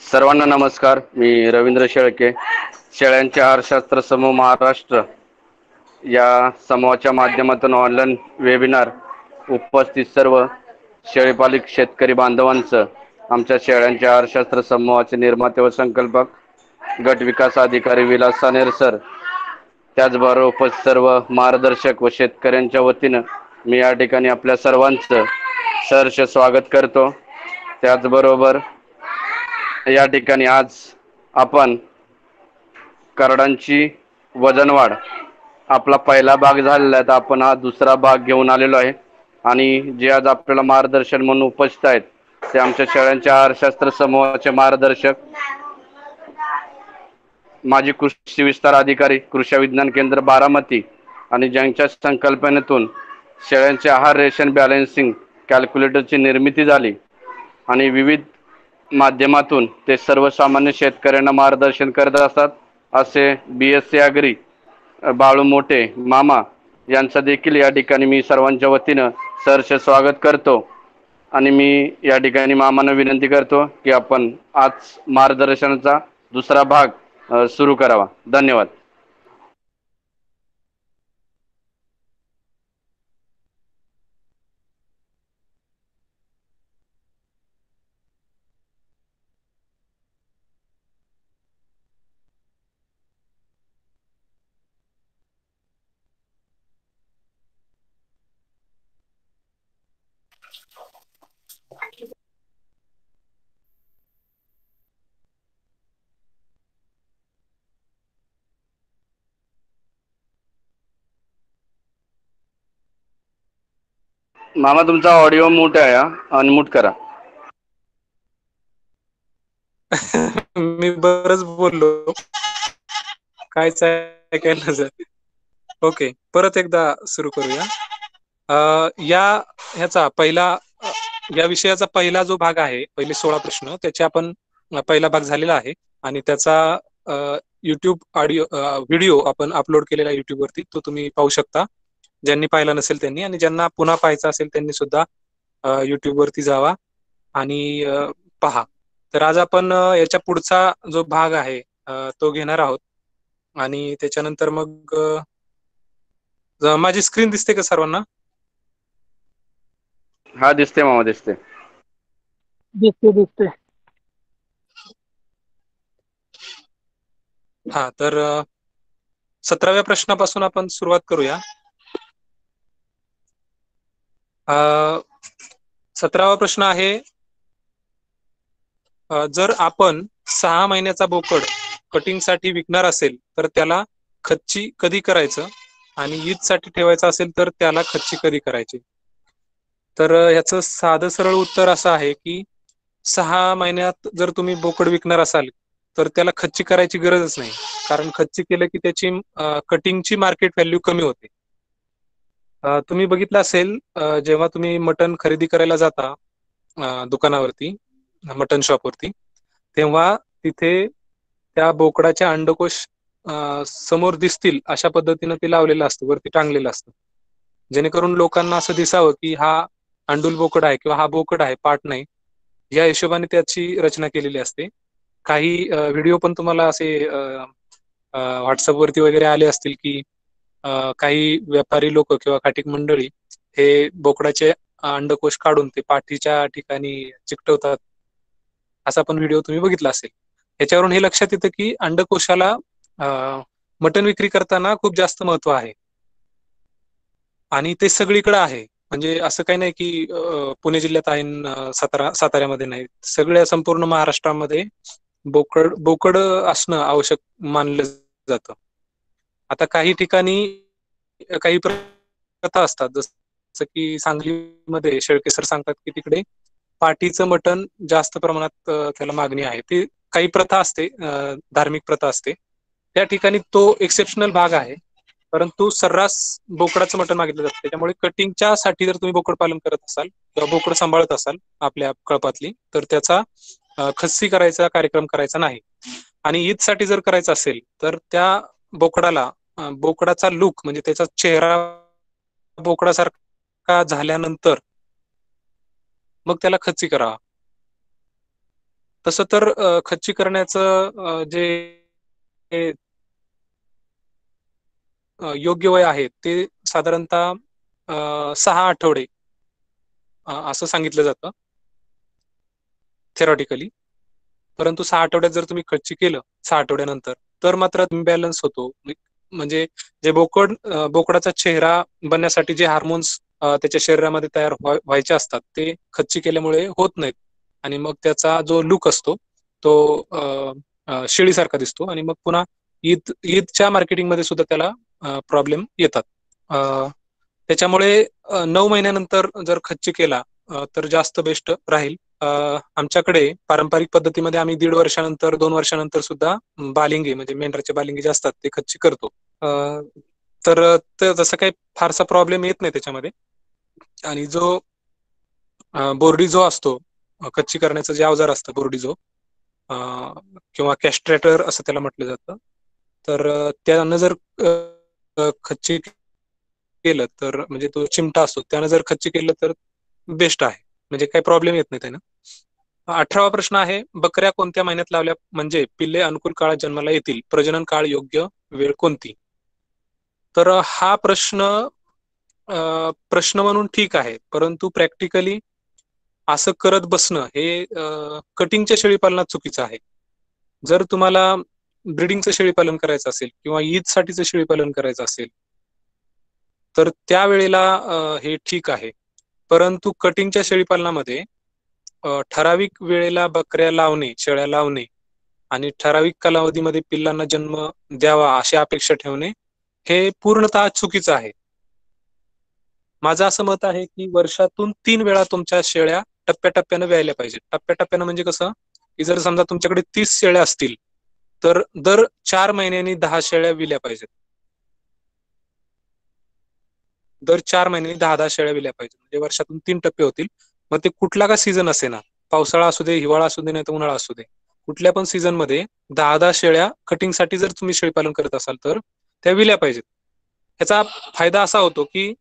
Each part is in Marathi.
सर्वांना नमस्कार. मी रवींद्र शेळके. शेळ्यांचे आहारशास्त्र समूह महाराष्ट्र या समूहाच्या माध्यमातून ऑनलाईन वेबिनार उपस्थित सर्व शेळीपालिक शेतकरी बांधवांचं, आमच्या शेळ्यांच्या आहारशास्त्र समूहाचे निर्माते व संकल्पक गट विकास अधिकारी विलास सानेर सर, त्याचबरोबर उपस्थित सर्व मार्गदर्शक व शेतकऱ्यांच्या वतीनं मी या ठिकाणी आपल्या सर्वांचं सहर्ष स्वागत करतो. त्याचबरोबर या ठिकाणी आज आपण करडांची वजनवाढ आपला पहिला भाग झालेला आहे, तर आपण हा दुसरा भाग घेऊन आलेलो आहे. आणि जे आज आपल्याला मार्गदर्शन म्हणून उपस्थित आहेत ते आमच्या शेळ्यांच्या आहारशास्त्र समूहाचे मार्गदर्शक माजी कृषी विस्तार अधिकारी कृषी विज्ञान केंद्र बारामती, आणि ज्यांच्या संकल्पनेतून शेळ्यांचे आहार रेशन बॅलन्सिंग कॅल्क्युलेटरची निर्मिती झाली आणि विविध माध्यमातून ते सर्वसामान्य शेतकऱ्यांना मार्गदर्शन करत असतात, असे BSc ॲग्री बाळू मोठे मामा यांचं देखील या ठिकाणी मी सर्वांच्या वतीनं सहर्ष स्वागत करतो. आणि मी या ठिकाणी मामांना विनंती करतो की आपण आज मार्गदर्शनाचा दुसरा भाग सुरू करावा. धन्यवाद. मामा तुमचा ऑडिओ म्यूट आहे, अनम्यूट करा. मी बरंच बोललो, कायच ऐकायला सर. ओके, परत एकदा सुरू करूया. ह्याचा पहिला या विषयाचा पहिला जो भाग आहे, पहिले 16 प्रश्न, त्याचे आपण पहिला भाग झालेला आहे आणि त्याचा युट्यूब व्हिडिओ आपण अपलोड केलेला युट्यूब वरती, तो तुम्ही पाहू शकता ज्यांनी पाहिला नसेल त्यांनी, आणि ज्यांना पुन्हा पाहायचा असेल त्यांनी सुद्धा युट्यूब वरती जावा आणि पहा. तर आज आपण याच्या पुढचा जो भाग आहे तो घेणार आहोत. आणि त्याच्यानंतर मग माझी स्क्रीन दिसते का सर्वांना? हा, दिसते मामा, दिसते. दिसते. हा, तर 17व्या प्रश्नापासून आपण सुरुवात करूया. 17वा प्रश्न आहे, जर आपण 6 महिन्याचा बोकड कटिंगसाठी विकणार असेल तर त्याला खच्ची कधी करायचं, आणि ईदसाठी ठेवायचं असेल तर त्याला खच्ची कधी करायची? तर ह्याचं साधं सरळ उत्तर असं आहे की 6 महिन्यात जर तुम्ही बोकड विकणार असाल तर त्याला खच्ची करायची गरजच नाही, कारण खच्ची केलं की त्याची कटिंगची मार्केट व्हॅल्यू कमी होते. तुम्ही बघितलं असेल, जेव्हा तुम्ही मटण खरेदी करायला जाता दुकानावरती, मटन शॉपवरती, तेव्हा तिथे त्या बोकडाच्या अंडकोश समोर दिसतील अशा पद्धतीनं ते लावलेलं असतं, वरती टांगलेलं असतं, जेणेकरून लोकांना असं दिसावं की हा अंडुल बोकड आहे किंवा हा बोकड आहे, पाट नाही, या हिशोबाने त्याची रचना केलेली असते. काही व्हिडिओ पण तुम्हाला असे व्हॉट्सअपवरती वगैरे आले असतील की काही व्यापारी लोक किंवा काटिक मंडळी हे बोकडाचे अंडकोश काढून ते पाठीच्या ठिकाणी चिकटवतात, असा पण व्हिडिओ तुम्ही बघितला असेल. याच्यावरून हे लक्षात येतं की अंडकोशाला मटण विक्री करताना खूप जास्त महत्व आहे, आणि ते सगळीकडे आहे. म्हणजे असं काही नाही की पुणे जिल्ह्यात आहे, साताऱ्यामध्ये नाही, सगळ्या संपूर्ण महाराष्ट्रामध्ये बोकड असणं आवश्यक मानलं जातं. आता काही ठिकाणी काही प्रथा असतात, जसं की सांगलीमध्ये शेळके सर सांगतात की तिकडे पाठीचं मटण जास्त प्रमाणात त्याला मागणी आहे. ती काही प्रथा असते, धार्मिक प्रथा असते, त्या ठिकाणी तो एक्सेप्शनल भाग आहे, परंतु सर्रास बोकडाचं मटण मागितलं जातं. त्याच्यामुळे कटिंगच्या साठी जर तुम्ही बोकड पालन करत असाल किंवा बोकड सांभाळत असाल आपल्या कळपातली, तर त्याचा खस्सी करायचा कार्यक्रम करायचा नाही. आणि ईदसाठी जर करायचं असेल तर त्या बोकडाला बोकडाचा लुक म्हणजे त्याचा चेहरा बोकडासारखा झाल्यानंतर मग त्याला खच्ची करावा. तसं तर खच्चीकरणाचं जे योग्य वय आहे ते साधारणतः 6 आठवडे असं सांगितलं जातं थेरॉटिकली. परंतु 6 आठवड्यात जर तुम्ही खच्ची केलं 6 आठवड्यानंतर, तर मात्र इम्बॅलन्स होतो. म्हणजे जे बोकडाचा चेहरा बनण्यासाठी जे हार्मोन्स त्याच्या शरीरामध्ये तयार व्हायचे असतात ते खच्ची केल्यामुळे होत नाहीत, आणि मग त्याचा जो लुक असतो तो शेळीसारखा दिसतो, आणि मग पुन्हा ईदच्या मार्केटिंगमध्ये सुद्धा त्याला प्रॉब्लेम येतात. त्याच्यामुळे 9 महिन्यानंतर जर खच्ची केला तर जास्त बेस्ट राहील. आमच्याकडे पारंपरिक पद्धतीमध्ये आम्ही 1.5 वर्षानंतर 2 वर्षानंतर सुद्धा बालिंगे म्हणजे मेंढराचे बालिंगे जे असतात ते खच्ची करतो. तर तसं काही फारसा प्रॉब्लेम येत नाही त्याच्यामध्ये. आणि जो बोर्डी जो असतो, खच्ची करण्याचं जे अवजार असतं बोर्डी जो किंवा कॅस्ट्रेटर असं त्याला म्हटलं जातं, तर त्यानं जर खच्ची केलं तर म्हणजे तो चिमटा असतो त्यानं जर खच्ची केलं तर बेस्ट आहे, म्हणजे काही प्रॉब्लेम येत नाही त्यानं. 18वा प्रश्न आहे, बकऱ्या कोणत्या महिन्यात लावल्या म्हणजे पिल्ले अनुकूल काळात जन्माला येतील? प्रजनन काळ योग्य वेळ कोणती? तर हा प्रश्न म्हणून ठीक आहे, परंतु प्रॅक्टिकली असं करत बसणं हे कटिंगच्या शेळीपालनात चुकीचं आहे. जर तुम्हाला ब्रिडिंगचं शेळीपालन करायचं असेल किंवा ईदसाठीचं शेळीपालन करायचं असेल तर त्यावेळेला हे ठीक आहे. परंतु कटिंगच्या शेळीपालनामध्ये ठराविक वेळेला बकऱ्या लावणे, शेळ्या लावणे आणि ठराविक कालावधीमध्ये पिल्लांना जन्म द्यावा अशी अपेक्षा ठेवणे हे पूर्णतः चुकीचं आहे. माझं असं मत आहे की वर्षातून 3 वेळा तुमच्या शेळ्या टप्प्याटप्प्यानं व्यायला पाहिजेत. टप्प्याटप्प्यानं म्हणजे कसं, की जर समजा तुमच्याकडे 30 शेळ्या असतील तर दर 4 महिन्यांनी 10 शेळ्या विल्या पाहिजेत. दर 4 महिन्यांनी 10-10 शेळ्या विल्या पाहिजेत, म्हणजे वर्षातून 3 टप्पे होतील. मग ते कुठला का सीझन असे ना, पावसाळा असू दे, हिवाळा असू दे, नाही तर उन्हाळा असू दे, कुठल्या पण सीझन मध्ये 10-10 शेळ्या कटिंगसाठी जर तुम्ही शेळीपालन करत असाल तर त्या विल्या पाहिजेत. याचा फायदा असा होतो की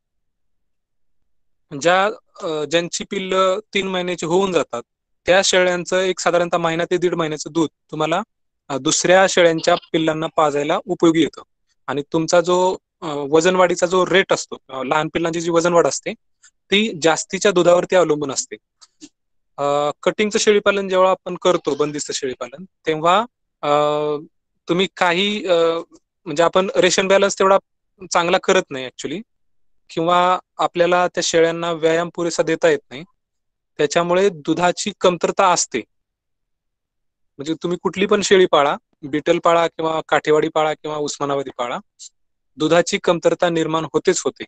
ज्यांची पिल्लं 3 महिन्याची होऊन जातात त्या शेळ्यांचं एक साधारणतः महिना ते 1.5 महिन्याचं दूध तुम्हाला दुसऱ्या शेळ्यांच्या पिल्लांना पाजायला उपयोगी येतं. आणि तुमचा जो वजनवाढीचा जो रेट असतो, लहान पिल्लांची जी वजनवाढ असते ती जास्तीच्या दुधावरती अवलंबून असते. कटिंगचं शेळीपालन जेव्हा आपण करतो, बंदिस्त शेळीपालन, तेव्हा तुम्ही काही म्हणजे आपण रेशन बॅलन्स तेवढा चांगला करत नाही ऍक्च्युली, किंवा आपल्याला त्या शेळ्यांना व्यायाम पुरेसा देता येत नाही, त्याच्यामुळे दुधाची कमतरता असते. म्हणजे तुम्ही कुठली पण शेळी पाळा, बिटल पाळा किंवा काठेवाडी पाळा किंवा उस्मानाबादी पाळा, दुधाची कमतरता निर्माण होतेच होते.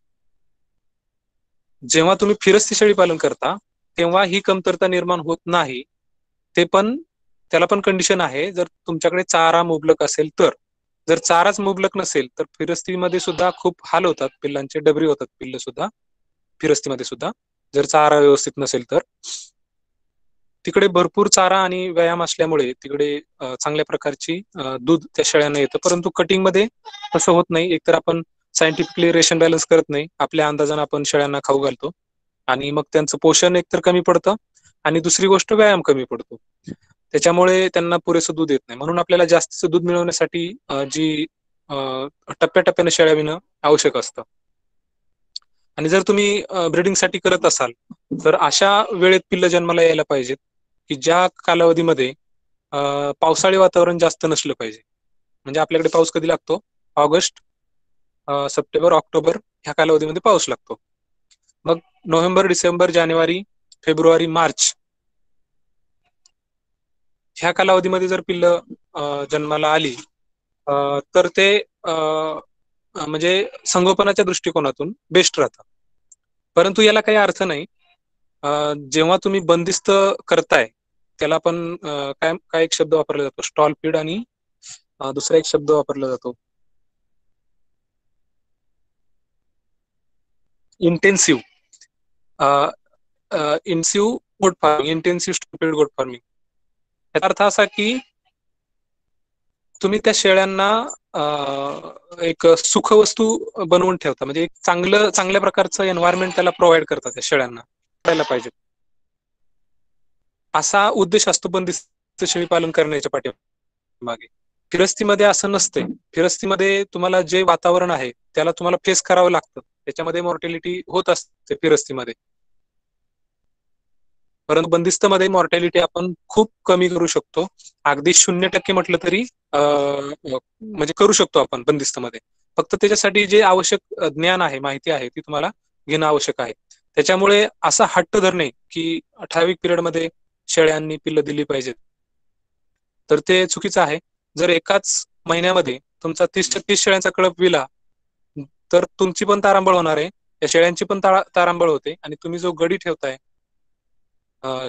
जेव्हा तुम्ही फिरस्ती शेळी पालन करता तेव्हा ही कमतरता निर्माण होत नाही. ते पण त्याला पण कंडिशन आहे, जर तुमच्याकडे चारा मुबलक असेल तर. जर चाराच मुबलक नसेल तर फिरस्तीमध्ये सुद्धा खूप हाल होतात, पिल्लांचे डबरी होतात पिल्ल सुद्धा फिरस्तीमध्ये सुद्धा, जर चारा व्यवस्थित नसेल तर. तिकडे भरपूर चारा आणि व्यायाम असल्यामुळे तिकडे चांगल्या प्रकारची दूध त्या शेळ्यांना येतं. परंतु कटिंगमध्ये तसं होत नाही. एकतर आपण सायंटिफिकली रेशन बॅलन्स करत नाही, आपल्या अंदाजानं आपण शेळ्यांना खाऊ घालतो आणि मग त्यांचं पोषण एकतर कमी पडतं आणि दुसरी गोष्ट व्यायाम कमी पडतो, त्याच्यामुळे त्यांना पुरेसं दूध येत नाही. म्हणून आपल्याला जास्तीचं दूध मिळवण्यासाठी जी टप्प्याटप्प्याने शेळ्या विणं आवश्यक असतं. आणि जर तुम्ही ब्रिडिंगसाठी करत असाल तर अशा वेळेत पिल्लं जन्माला यायला पाहिजेत की ज्या कालावधीमध्ये पावसाळी वातावरण जास्त नसलं पाहिजे. म्हणजे आपल्याकडे पाऊस कधी लागतो? ऑगस्ट, सप्टेंबर, ऑक्टोबर ह्या कालावधीमध्ये पाऊस लागतो. मग नोव्हेंबर, डिसेंबर, जानेवारी, फेब्रुवारी, मार्च ह्या कालावधीमध्ये जर पिल्लं जन्माला आली तर ते म्हणजे संगोपनाच्या दृष्टिकोनातून बेस्ट राहतं. परंतु याला काही अर्थ नाही. जेव्हा तुम्ही बंदिस्त करताय त्याला पण काय एक शब्द वापरला जातो, स्टॉल फीड, आणि दुसरा एक शब्द वापरला जातो इंटेन्सिव्ह गोट फार्मिंग, इंटेन्सिव्ह स्टॉल फीड गोट फार्मिंग. याचा अर्थ असा की तुम्ही त्या शेळ्यांना एक सुखवस्तू बनवून ठेवता, म्हणजे एक चांगल्या प्रकारचं एन्व्हायरमेंट त्याला प्रोव्हाइड करतात त्या शेळ्यांना, करायला पाहिजे असा उद्देश असतो बंदिस्त शेळी पालन करण्याच्या पाठीमागे. फिरस्तीमध्ये असं नसते. फिरस्तीमध्ये तुम्हाला जे वातावरण आहे त्याला तुम्हाला फेस करावं लागतं. त्याच्यामध्ये मॉर्टॅलिटी होत असते फिरस्तीमध्ये. परंतु बंदिस्तमध्ये मॉर्टॅलिटी आपण खूप कमी करू शकतो. अगदी 0% म्हटलं तरी म्हणजे करू शकतो आपण बंदिस्तमध्ये. फक्त त्याच्यासाठी जे आवश्यक ज्ञान आहे, माहिती आहे, ती तुम्हाला घेणं आवश्यक आहे. त्याच्यामुळे असा हट्ट धरणे की ठराविक पिरियडमध्ये शेळ्यांनी पिल्लं दिली पाहिजेत, तर ते चुकीचं आहे. जर एकाच महिन्यामध्ये तुमचा 30 शेळ्यांचा कळप विला, तर तुमची पण तारांबळ होणार आहे, त्या शेळ्यांची पण तारांबळ होते, आणि तुम्ही जो गडी ठेवताय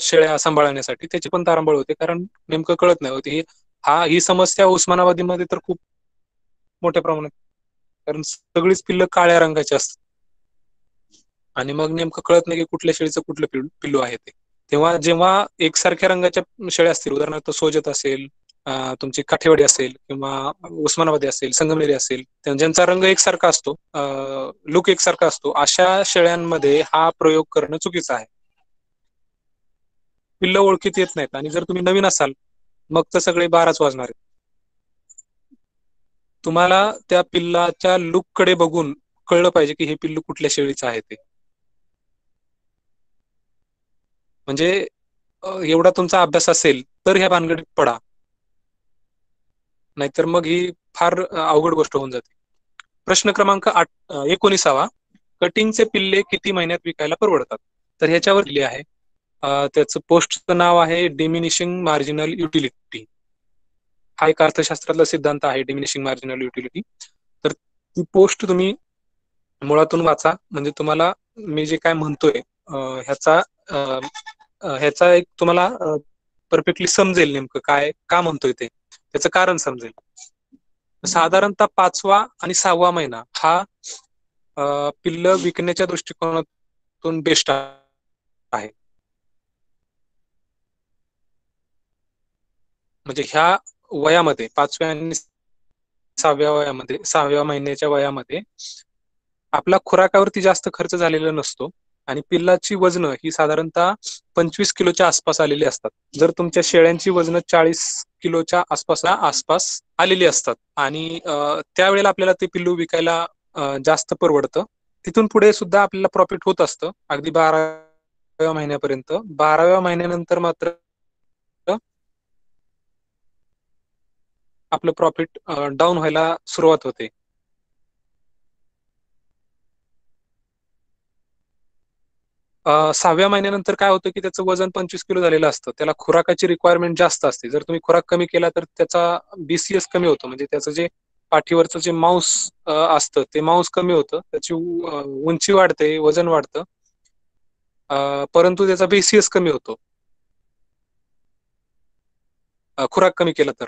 शेळ्या सांभाळण्यासाठी त्याची पण तारांबळ होते, कारण नेमकं कळत नाही होती. ही समस्या उस्मानाबादीमध्ये तर खूप मोठ्या प्रमाणात, कारण सगळीच पिल्लं काळ्या रंगाची असतात आणि मग नेमकं कळत नाही की कुठल्या शेळीचं कुठलं पिल्लू आहे ते. तेव्हा जेव्हा एकसारख्या रंगाच्या शेळ्या असतील, उदाहरणार्थ सोजत असेल, तुमची काठेवाडी असेल, किंवा उस्मानाबादी असेल, संगमनेरी असेल, ज्यांचा रंग एकसारखा असतो, लुक एकसारखा असतो, अशा शेळ्यांमध्ये हा प्रयोग करणं चुकीचं आहे. पिल्लं ओळखीत येत नाहीत, आणि जर तुम्ही नवीन असाल मग तर सगळे 12च वाजणार आहेत. तुम्हाला त्या पिल्लाच्या लुक कडे बघून कळलं पाहिजे की हे पिल्लू कुठल्या शेळीचं आहे ते. म्हणजे एवढा तुमचा अभ्यास असेल तर ह्या भानगडीत पडा, नाहीतर मग ही फार अवघड गोष्ट होऊन जाते. प्रश्न क्रमांक 19. कटिंगचे पिल्ले किती महिन्यात विकायला परवडतात? तर ह्याच्यावर दिले आहे. त्याचं पोस्टचं नाव आहे डिमिनिशिंग मार्जिनल युटिलिटी. हा एक अर्थशास्त्रातला सिद्धांत आहे, डिमिनिशिंग मार्जिनल युटिलिटी. तर ती पोस्ट तुम्ही मुळातून वाचा, म्हणजे तुम्हाला मी जे काय म्हणतोय ह्याचा एक तुम्हाला परफेक्टली समजेल नेमकं काय का म्हणतोय ते, त्याचं कारण समजेल. साधारणतः 5वा आणि 6वा महिना हा पिल्ल विकण्याच्या दृष्टिकोनातून बेस्ट आहे. म्हणजे ह्या वयामध्ये 5व्या आणि 6व्या महिन्याच्या वयामध्ये आपला खुराकावरती जास्त खर्च झालेला नसतो, आणि पिल्लाची वजन ही साधारणतः 25 किलोच्या आसपास आलेली असतात. जर तुमच्या शेळ्यांची वजन 40 किलोच्या आसपास आलेली असतात, आणि त्यावेळेला आपल्याला ते पिल्लू विकायला जास्त परवडतं. तिथून पुढे सुद्धा आपल्याला प्रॉफिट होत असतं अगदी 12व्या महिन्यापर्यंत. 12व्या महिन्यानंतर मात्र आपलं प्रॉफिट डाऊन व्हायला सुरुवात होते. सहाव्या महिन्यानंतर काय होतं की त्याचं वजन 25 किलो झालेलं असतं. त्याला खुराकाची रिक्वायरमेंट जास्त असते. जर तुम्ही खुराक कमी केला तर त्याचा बीसीएस कमी होतो, म्हणजे त्याचं जे पाठीवरचं जे मांस असतं ते मांस कमी होतं, त्याची उंची वाढते, वजन वाढतं, परंतु त्याचा बीसीएस कमी होतो खुराक कमी केला तर.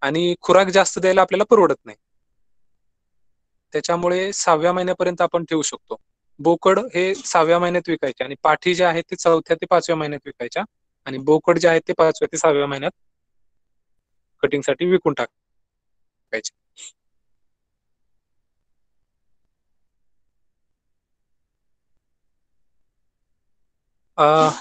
आणि खुराक जास्त द्यायला आपल्याला परवडत नाही. त्याच्यामुळे 6व्या महिन्यापर्यंत आपण ठेवू शकतो. बोकड हे 6व्या महिन्यात विकायचे, आणि पाठी जे आहेत ते 4थ्या ते 5व्या महिन्यात विकायच्या, आणि बोकड जे आहेत ते 5व्या ते 6व्या महिन्यात कटिंगसाठी विकून टाकायचे.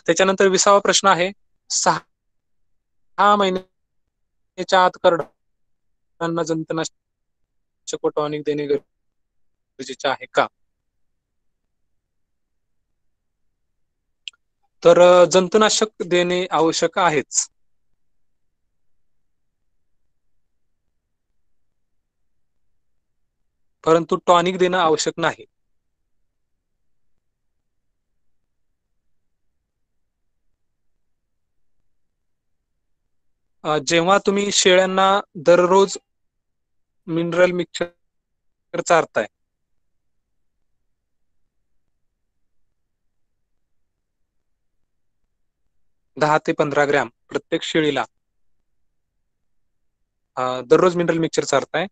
त्याच्यानंतर 20वा प्रश्न आहे, 6 महिन्याच्या आत करडांना जंतुनाशक व टॉनिक देणे गरजेचे आहे का? तर जंतुनाशक देणे आवश्यक आहेच, परंतु टॉनिक देणं आवश्यक नाही. जेव्हा तुम्ही शेळ्यांना दररोज मिनरल मिक्सचर चारताय, दहा ते 15 ग्रॅम प्रत्येक शेळीला दररोज मिनरल मिक्सचर चारताय.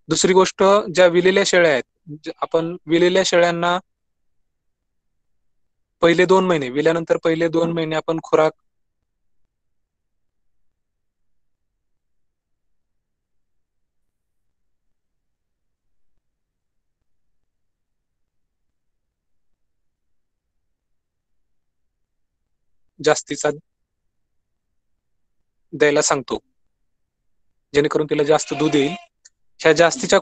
दुसरी गोष्ट, ज्या विलेल्या शेळ्या आहेत, आपण विलेल्या शेळ्यांना पहिले 2 महिने विल्यानंतर पहिले 2 महिने आपण खुराक जास्तीचा द्यायला सांगतो, जेणेकरून तिला जास्त दूध येईल. ह्या जास्तीच्या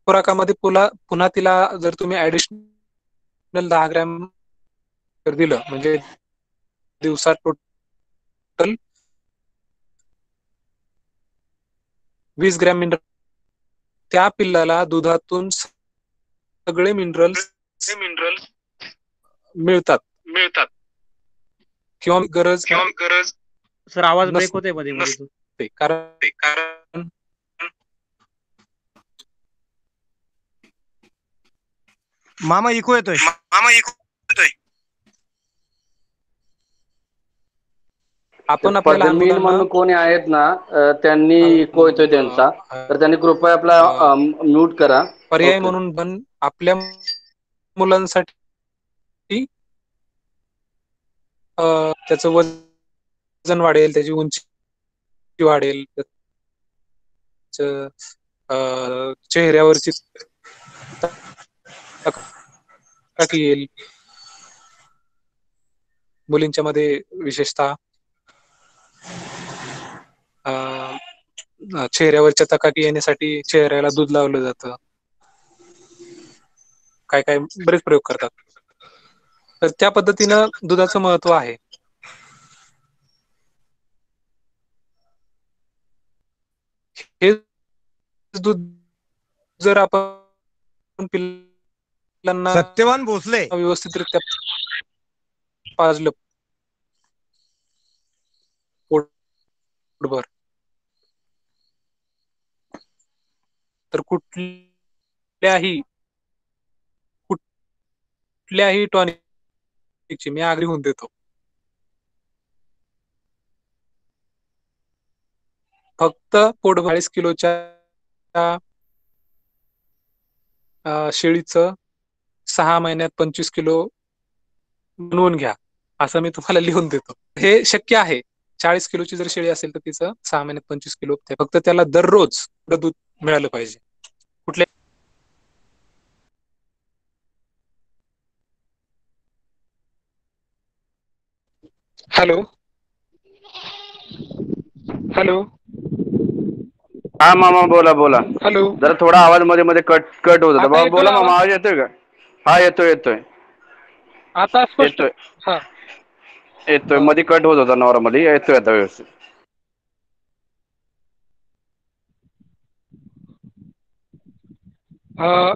खुराकामध्ये पुन्हा तिला जर तुम्ही ऍडिशनल 10 ग्रॅम जर दिलं, म्हणजे दिवसात टोटल 20 ग्रॅम मिनरल, त्या पिल्लाला दुधातून सगळे मिनरल्स मिळतात किंवा गरज सर आवाज ब्रेक होतोय मध्ये मध्ये. नसते. कारण मामा इको येतोय. आपण आपल्या लहान पद्मीन मुलांना म्हणून कोणी आहेत ना, त्यांनी इको येतोय त्यांचा, तर त्यांनी कृपया आपला म्यूट करा. पर्याय ओके. म्हणून पण आपल्या मुलांसाठी त्याचं वजन वाढेल, त्याची उंची वाढेल, चेहऱ्यावरची चकाकी येईल. मुलींच्या मध्ये विशेषतः चेहऱ्यावरच्या चकाकी येण्यासाठी चेहऱ्याला दूध लावलं जातं. काय काय बरेच प्रयोग करतात. तर त्या पद्धतीनं दुधाचं महत्व आहे. हे दूध जर आपण पिल्लांना सत्यवान भोसले व्यवस्थितरित्या पाजलं पोटभर, तर कुठल्याही टॉनिकची मी आग्री होऊन देतो. फक्त पोटभर 40 किलोच्या शेळीचं 6 महिन्यात 25 किलो बनवून घ्या, असं मी तुम्हाला लिहून देतो. हे शक्य आहे. 40 किलोची जर शेळी असेल तर तिचं 6 महिन्यात 25 किलो, फक्त त्याला दररोज दूध मिळालं पाहिजे. कुठल्या हॅलो हॅलो हा मामा, बोला. हॅलो, जरा थोडा आवाज मध्ये मध्ये कट होत होता. आता बाबा येतोय बोला ना मामा, आवाज? आवाज येतोय का? हा, येतोय. आता स्पष्ट. हा, येतोय. मध्ये कट होत होता नॉर्मली, येतोय आता व्यवस्थित.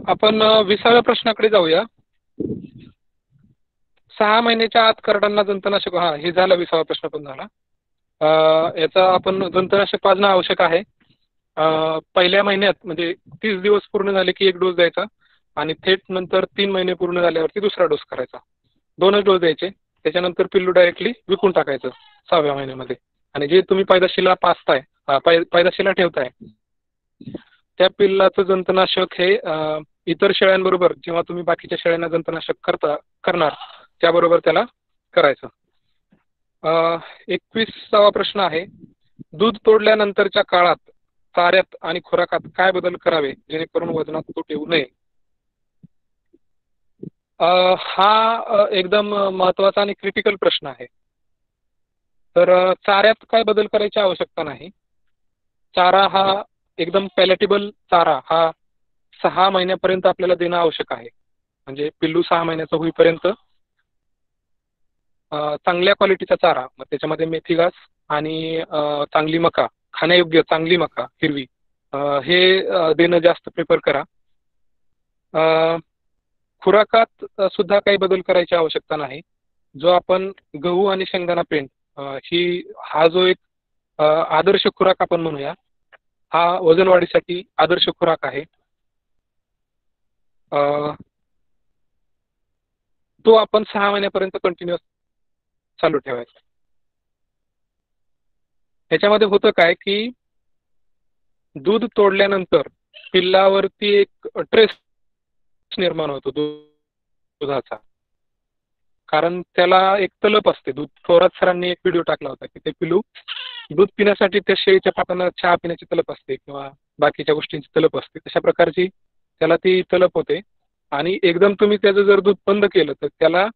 आपण 20व्या प्रश्नाकडे जाऊया. 6 महिन्याच्या आत करडांना जंतुनाशक, हे झाला 20वा प्रश्न पण झाला. याचा आपण जंतुनाशक पाजणं आवश्यक आहे. पहिल्या महिन्यात म्हणजे 30 दिवस पूर्ण झाले की 1 डोस द्यायचा, आणि थेट नंतर 3 महिने पूर्ण झाल्यावरती दुसरा डोस करायचा. 2च डोस द्यायचे. त्याच्यानंतर पिल्लू डायरेक्टली विकून टाकायचं 6व्या महिन्यामध्ये. आणि जे तुम्ही पैदाशीला पैदाशीला ठेवताय, त्या पिल्लाचं जंतुनाशक हे इतर शेळ्यांबरोबर जेव्हा तुम्ही बाकीच्या शेळ्यांना जंतुनाशक करणार त्याबरोबर त्याला करायचं. 21वा प्रश्न आहे, दूध तोडल्यानंतरच्या काळात चाऱ्यात आणि खुराकात काय बदल करावे जेणेकरून वजनात तूट येऊ नये? हा एकदम महत्वाचा आणि क्रिटिकल प्रश्न आहे. तर चाऱ्यात काय बदल करायची आवश्यकता नाही. चारा हा एकदम पॅलेटेबल चारा हा 6 महिन्यापर्यंत आपल्याला देणं आवश्यक आहे. म्हणजे पिल्लू 6 महिन्याचं होईपर्यंत चांगल्या क्वालिटीचा चारा, मग त्याच्यामध्ये मेथी घास आणि चांगली मका, खाण्यायोग्य चांगली मका हिरवी, हे देणं जास्त प्रिफर करा. खुराकात सुद्धा काही बदल करायची आवश्यकता नाही. जो आपण गहू आणि शेंगदाणा पेंड हा जो एक आदर्श खुराक आपण म्हणूया, हा वजन वाढीसाठी आदर्श खुराक आहे. तो आपण 6 महिन्यापर्यंत कंटिन्युअस चालू ठेवायचा. ह्याच्यामध्ये होतं काय की दूध तोडल्यानंतर पिल्लावरती एक ट्रेस निर्माण होतो दुधाचा, कारण त्याला एक तलप असते. दूध थोरात सरांनी एक व्हिडिओ टाकला होता की ते पिल्लू दूध पिण्यासाठी त्या शेळीच्या पाटांना चहा पिण्याची तलप असते किंवा बाकीच्या गोष्टींची तलप असते, तशा प्रकारची त्याला ती तलप होते. आणि एकदम तुम्ही त्याचं जर दूध बंद केलं तर त्याला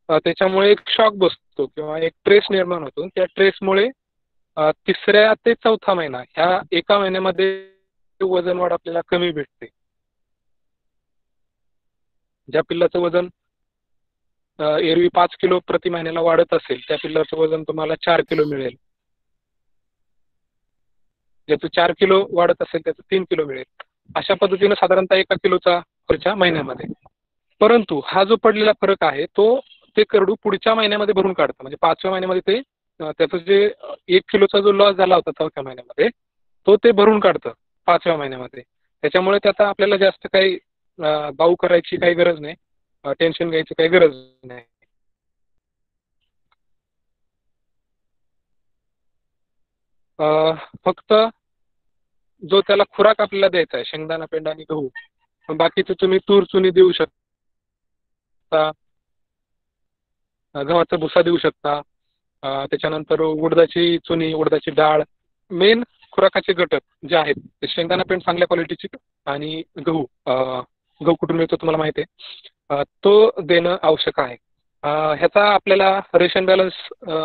त्याच्यामुळे एक शॉक बसतो किंवा एक ट्रेस निर्माण होतो. त्या ट्रेसमुळे तिसऱ्या ते चौथा महिना ह्या एका महिन्यामध्ये वजन वाढ आपल्याला कमी भेटते. ज्या पिल्लाचं वजन एरवी 5 किलो प्रति महिन्याला वाढत असेल त्या पिल्लाचं वजन तुम्हाला 4 किलो मिळेल. ज्याचं 4 किलो वाढत असेल त्याचं 3 किलो मिळेल. अशा पद्धतीनं साधारणतः 1 किलोचा खर्च महिन्यामध्ये. परंतु हा जो पडलेला फरक आहे ते करडू पुढच्या महिन्यामध्ये भरून काढतं. म्हणजे 5व्या महिन्यामध्ये ते त्याचं जे 1 किलोचा जो लॉस झाला होता 4थ्या महिन्यामध्ये ते भरून काढतं 5व्या महिन्यामध्ये. त्याच्यामुळे त्याचा आपल्याला जास्त काही बाऊ करायची काही गरज नाही, टेन्शन घ्यायची काही गरज नाही. फक्त जो त्याला खुराक आपल्याला द्यायचा आहे शेंगदाणा, पेंडा आणि गहू. बाकीचं तुम्ही तूर चुनी देऊ शकता, गव्हाचा भुसा देऊ शकता, त्याच्यानंतर उडदाची चुनी, उडदाची डाळ. मेन खुराकाचे घटक जे आहेत ते शेंगदाणा पेंड चांगल्या क्वालिटीची आणि गहू कुठून मिळतो तुम्हाला माहिती आहे, तो देणं आवश्यक आहे. ह्याचा आपल्याला रेशन बॅलन्स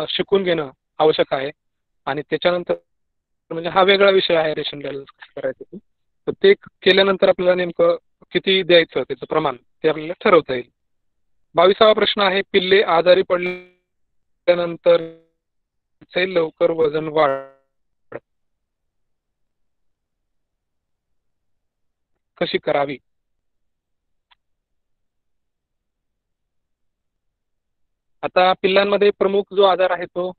शिकून घेणं आवश्यक आहे. आणि त्याच्यानंतर म्हणजे हा वेगळा विषय आहे रेशन बॅलन्स कसं करायचं. तर ते केल्यानंतर आपल्याला नेमकं किती द्यायचं त्याचं प्रमाण ते आपल्याला ठरवता येईल. 22वा प्रश्न आहे, पिल्ले आजारी पडल्यानंतर लवकर वजन वाढ कशी करावी. आता पिल्लांमध्ये प्रमुख जो आजार आहे तो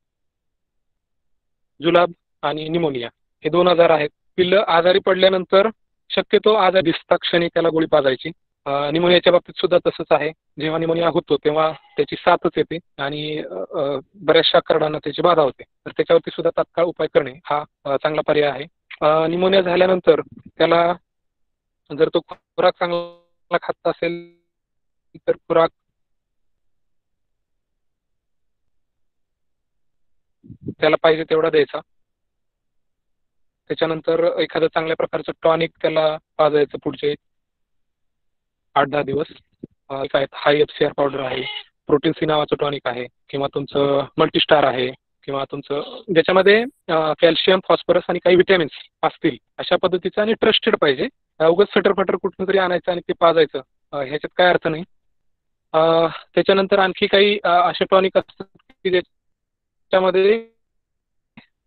जुलाब आणि निमोनिया हे 2 आजार आहेत. पिल्लं आजारी पडल्यानंतर शक्यतो आजार दिसता क्षणी त्याला गोळी पाजायची. निमोनियाच्या बाबतीत सुद्धा तसंच आहे. जेव्हा निमोनिया होतो तेव्हा त्याची साथच येते आणि बऱ्याचशा करडांना त्याची बाधा होते. तर त्याच्यावरती सुद्धा तात्काळ उपाय करणे हा चांगला पर्याय आहे. निमोनिया झाल्यानंतर त्याला जर तो खुराक चांगला खात असेल तर खुराक त्याला पाहिजे तेवढा द्यायचा. त्याच्यानंतर एखादं चांगल्या प्रकारचं टॉनिक त्याला पाजायचं पुढचे 8-10 दिवस. हाय FCR पावडर आहे, प्रोटीन सी नावाचं टॉनिक आहे, किंवा तुमचं मल्टीस्टार आहे, किंवा तुमचं ज्याच्यामध्ये कॅल्शियम, फॉस्फरस आणि काही विटॅमिन्स असतील अशा पद्धतीचं आणि ट्रस्टेड पाहिजे. उगाच सटरफटर कुठून तरी आणायचं आणि ते पाजायचं ह्याच्यात काय अर्थ नाही. त्याच्यानंतर आणखी काही असे टॉनिक असतात की ज्याच्यामध्ये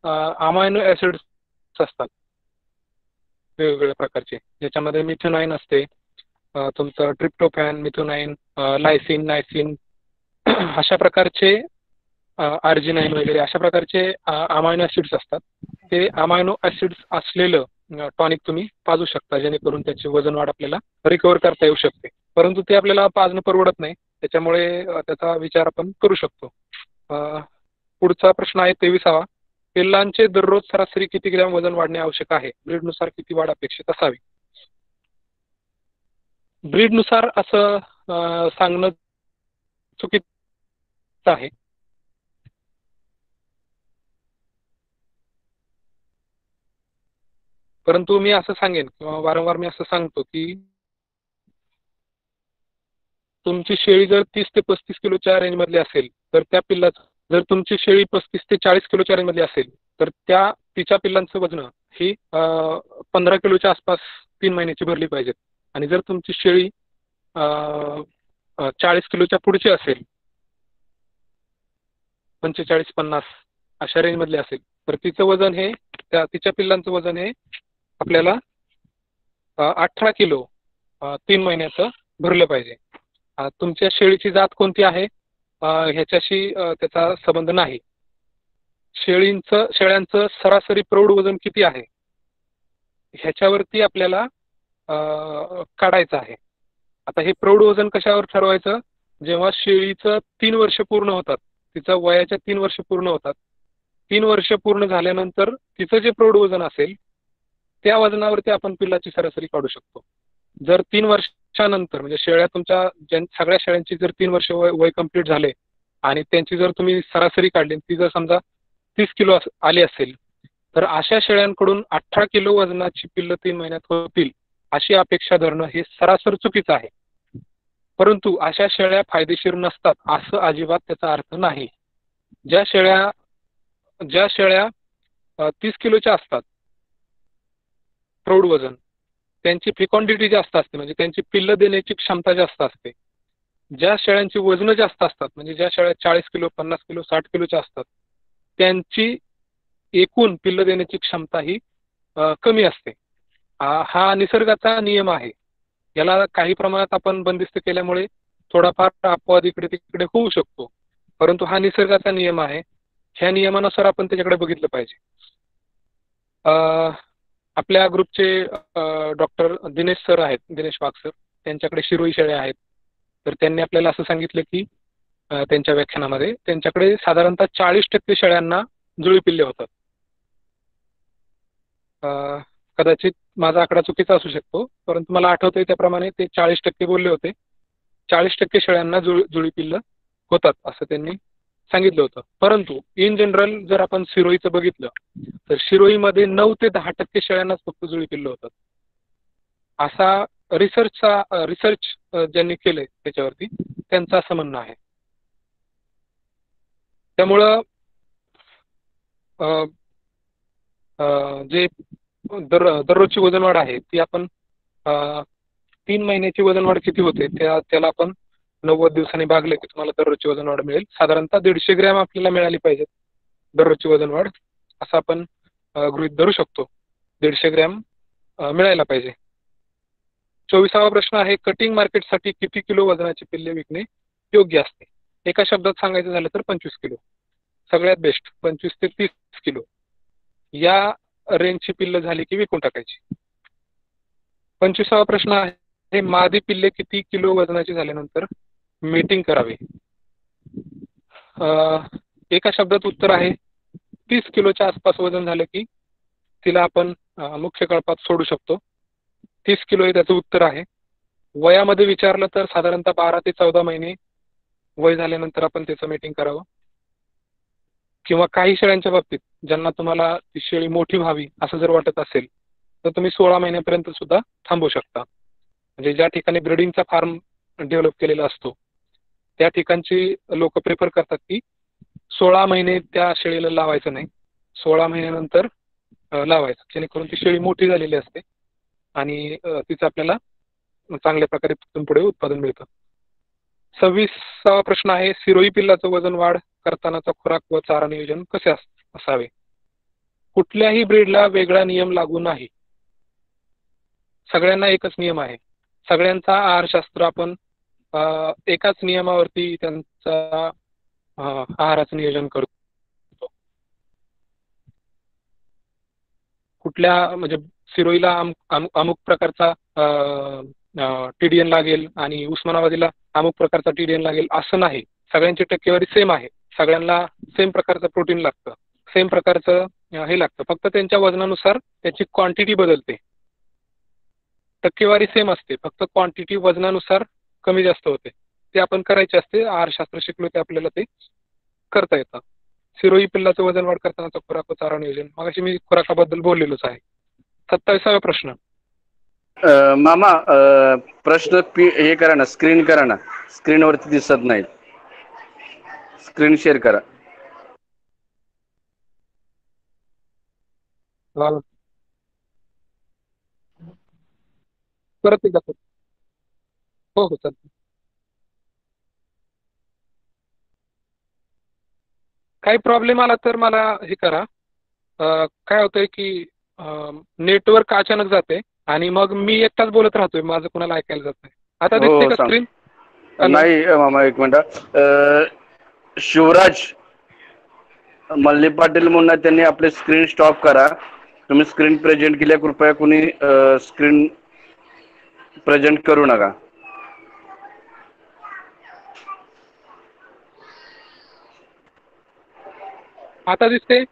अमायनो ॲसिड्स असतात वेगवेगळ्या प्रकारचे, ज्याच्यामध्ये मिथेनॉइन असते, तुमचं ट्रिप्टोफॅन, मिथेनॉइन, लायसिन, नायसिन अशा प्रकारचे आर्जिनाइन वगैरे अशा प्रकारचे अमायनो ॲसिड्स असतात. ते अमायनो ॲसिड्स असलेलं टॉनिक तुम्ही पाजू शकता जेणेकरून त्याचे वजन वाढ आपल्याला रिकवर करता येऊ शकते. परंतु ते आपल्याला पाजणं परवडत नाही, त्याच्यामुळे त्याचा विचार आपण करू शकतो. पुढचा प्रश्न आहे 23वा, पिल्लांचे दररोज सरासरी किती ग्रॅम वजन वाढणे आवश्यक आहे? ब्रीडनुसार किती वाढ अपेक्षित असावी? ब्रीडनुसार असं सांगणं चुकीचं आहे. परंतु मी असं सांगेन किंवा वारंवार मी असं सांगतो की तुमची शेळी जर 30 ते 35 किलोच्या रेंजमधली असेल तर त्या पिल्लाचं, जर तुमची शेळी 35 ते 40 किलोच्या रेंजमधली असेल तर तिच्या पिल्लांचं वजन ही 15 किलोच्या आसपास 3 महिन्याची भरली पाहिजेत. आणि जर तुमची शेळी 40 किलोच्या पुढची असेल, 45-50 अशा रेंजमधली असेल तर तिचं वजन हे तिच्या पिल्लांचं वजन हे आपल्याला 18 किलो 3 महिन्याचं भरलं पाहिजे. तुमच्या शेळीची जात कोणती आहे ह्याच्याशी त्याचा संबंध नाही. शेळ्यांचं सरासरी प्रौढ वजन किती आहे ह्याच्यावरती आपल्याला काढायचं आहे. आता हे प्रौढ वजन कशावर ठरवायचं? जेव्हा शेळीचं 3 वर्ष पूर्ण होतात, तिचं वयाच्या 3 वर्ष पूर्ण होतात, 3 वर्ष पूर्ण झाल्यानंतर तिचं जे प्रौढ वजन असेल त्या वजनावरती आपण पिल्लाची सरासरी काढू शकतो. जर 3 वर्षानंतर म्हणजे शेळ्या तुमच्या सगळ्या शेळ्यांची जर 3 वर्ष वय कंप्लीट झाले आणि त्यांची जर तुम्ही सरासरी काढली, ती जर समजा 30 किलो आली असेल तर अशा शेळ्यांकडून 18 किलो वजनाची पिल्लं 3 महिन्यात होतील अशी अपेक्षा धरणं हे सरासर चुकीचं आहे. परंतु अशा शेळ्या फायदेशीर नसतात असं अजिबात त्याचा अर्थ नाही. ज्या शेळ्या 30 किलोच्या असतात प्रौढ वजन, त्यांची फिकॉन्डिटी जास्त असते, म्हणजे त्यांची पिल्लं देण्याची क्षमता जास्त असते. ज्या शेळ्यांची वजनं जास्त असतात, म्हणजे ज्या शेळ्या 40 किलो 50 किलो 60 किलोच्या असतात, त्यांची एकूण पिल्लं देण्याची क्षमता ही कमी असते. हा निसर्गाचा नियम आहे. याला काही प्रमाणात आपण बंदिस्त केल्यामुळे थोडाफार अपवाद इकडे तिकडे होऊ शकतो, परंतु हा निसर्गाचा नियम आहे. ह्या नियमानुसार आपण त्याच्याकडे बघितलं पाहिजे. आपल्या ग्रुपचे डॉक्टर दिनेश सर आहेत, दिनेश वाघ सर, त्यांच्याकडे शिरोई शेळ्या आहेत. तर त्यांनी आपल्याला असं सांगितलं की त्यांच्या व्याख्यानामध्ये त्यांच्याकडे साधारणतः 40% शेळ्यांना जुळी पिल्ले होतात. कदाचित माझा आकडा चुकीचा असू शकतो, परंतु मला आठवतंय त्याप्रमाणे ते 40% बोलले होते. 40% शेळ्यांना जुळी पिल्लं होतात असं त्यांनी सांगितलं होतं. परंतु इन जनरल जर आपण शिरोईचं बघितलं तर शिरोईमध्ये 9 ते 10% शेळ्यांनाच फक्त जुळी पिल्लं होतात. असा रिसर्च ज्यांनी केलंय त्याच्यावरती त्यांचं असं म्हणणं आहे. त्यामुळं जे दररोजची वजनवाढ आहे ती आपण 3 महिन्याची वजनवाढ किती होते त्याला आपण 90 दिवसांनी भागले की तुम्हाला दररोजची वजनवाढ मिळेल. साधारणतः 150 ग्रॅम आपल्याला मिळाली पाहिजे दररोजची वजनवाढ, असं आपण गृहीत धरू शकतो. 150 ग्रॅम मिळायला पाहिजे. 24वा प्रश्न आहे, कटिंग मार्केटसाठी किती किलो वजनाची पिल्ले विकणे योग्य असते? एका शब्दात सांगायचं झालं तर 25 किलो सगळ्यात बेस्ट. 25 ते 30 किलो या रेंजची पिल्लं झाली की विकून टाकायची. 25वा प्रश्न आहे, मादी पिल्ले किती किलो वजनाची झाल्यानंतर मीटिंग करावे? एका शब्दात उत्तर आहे 30 किलोच्या आसपास वजन झालं की तिला आपण मुख्य कळपात सोडू शकतो. 30 किलो हे त्याचं उत्तर आहे. वयामध्ये विचारलं तर साधारणतः 12 ते 14 महिने वय झाल्यानंतर आपण त्याचं मीटिंग करावं. किंवा काही शेळ्यांच्या बाबतीत ज्यांना तुम्हाला ती शेळी मोठी व्हावी असं जर वाटत असेल तर तुम्ही 16 महिन्यापर्यंत सुद्धा थांबू शकता. म्हणजे ज्या ठिकाणी ब्रीडिंगचा फार्म डेव्हलप केलेला असतो त्या ठिकाणची लोक प्रेफर करतात की 16 महिने त्या शेळीला लावायचं नाही, 16 महिन्यानंतर लावायचं, जेणेकरून ती शेळी मोठी झालेली असते आणि तिचं आपल्याला चांगल्या प्रकारे तिथून पुढे उत्पादन मिळतं. 26वा प्रश्न आहे, सिरोई पिल्लाचं वजन वाढ करतानाचा खुराक व चारा नियोजन कसे असावे? कुठल्याही ब्रीडला वेगळा नियम लागू नाही, सगळ्यांना एकच नियम आहे. सगळ्यांचा आहारशास्त्र आपण एकाच नियमावरती त्यांचा आहाराचं नियोजन करतो. कुठल्या म्हणजे सिरोईला अमुक प्रकारचा TDN लागेल आणि उस्मानाबादीला अमुक प्रकारचा TDN लागेल असं नाही. सगळ्यांची टक्केवारी सेम आहे, सगळ्यांना सेम प्रकारचं प्रोटीन लागतं, सेम प्रकारचं हे लागतं, फक्त त्यांच्या वजनानुसार त्याची क्वांटिटी बदलते. टक्केवारी सेम असते, फक्त क्वांटिटी वजनानुसार कमी जास्त होते. ते आपण करायचे असते, आहारशास्त्र शिकलो ते आपल्याला ते करता येतं. सिरोई पिल्लाचं वजन वाढ करतानाचा खुराक व चारा नियोजन, मगाशी मी खुराकाबद्दल बोललेलोच आहे. 27वा प्रश्न. मामा प्रश्न हे करा ना, स्क्रीन करा ना, स्क्रीनवरती दिसत नाही, स्क्रीन शेअर करा. परत एकदा सर. हो हो सर. काही प्रॉब्लेम आला तर मला हे करा. काय होतंय की नेटवर्क अचानक जाते आणि मग मी एकटाच बोलत राहतोय, माझं कुणाला ऐकायला जात नाही. आता दिसते का स्क्रीन? नाही मामा, एक मिनिट. शिवराज मल्ली पाटील म्हणून त्यांनी आपले स्क्रीन स्टॉप करा. तुम्ही स्क्रीन प्रेझेंट केल्या, कृपया कुणी स्क्रीन प्रेझेंट करू नका. आता दिसते?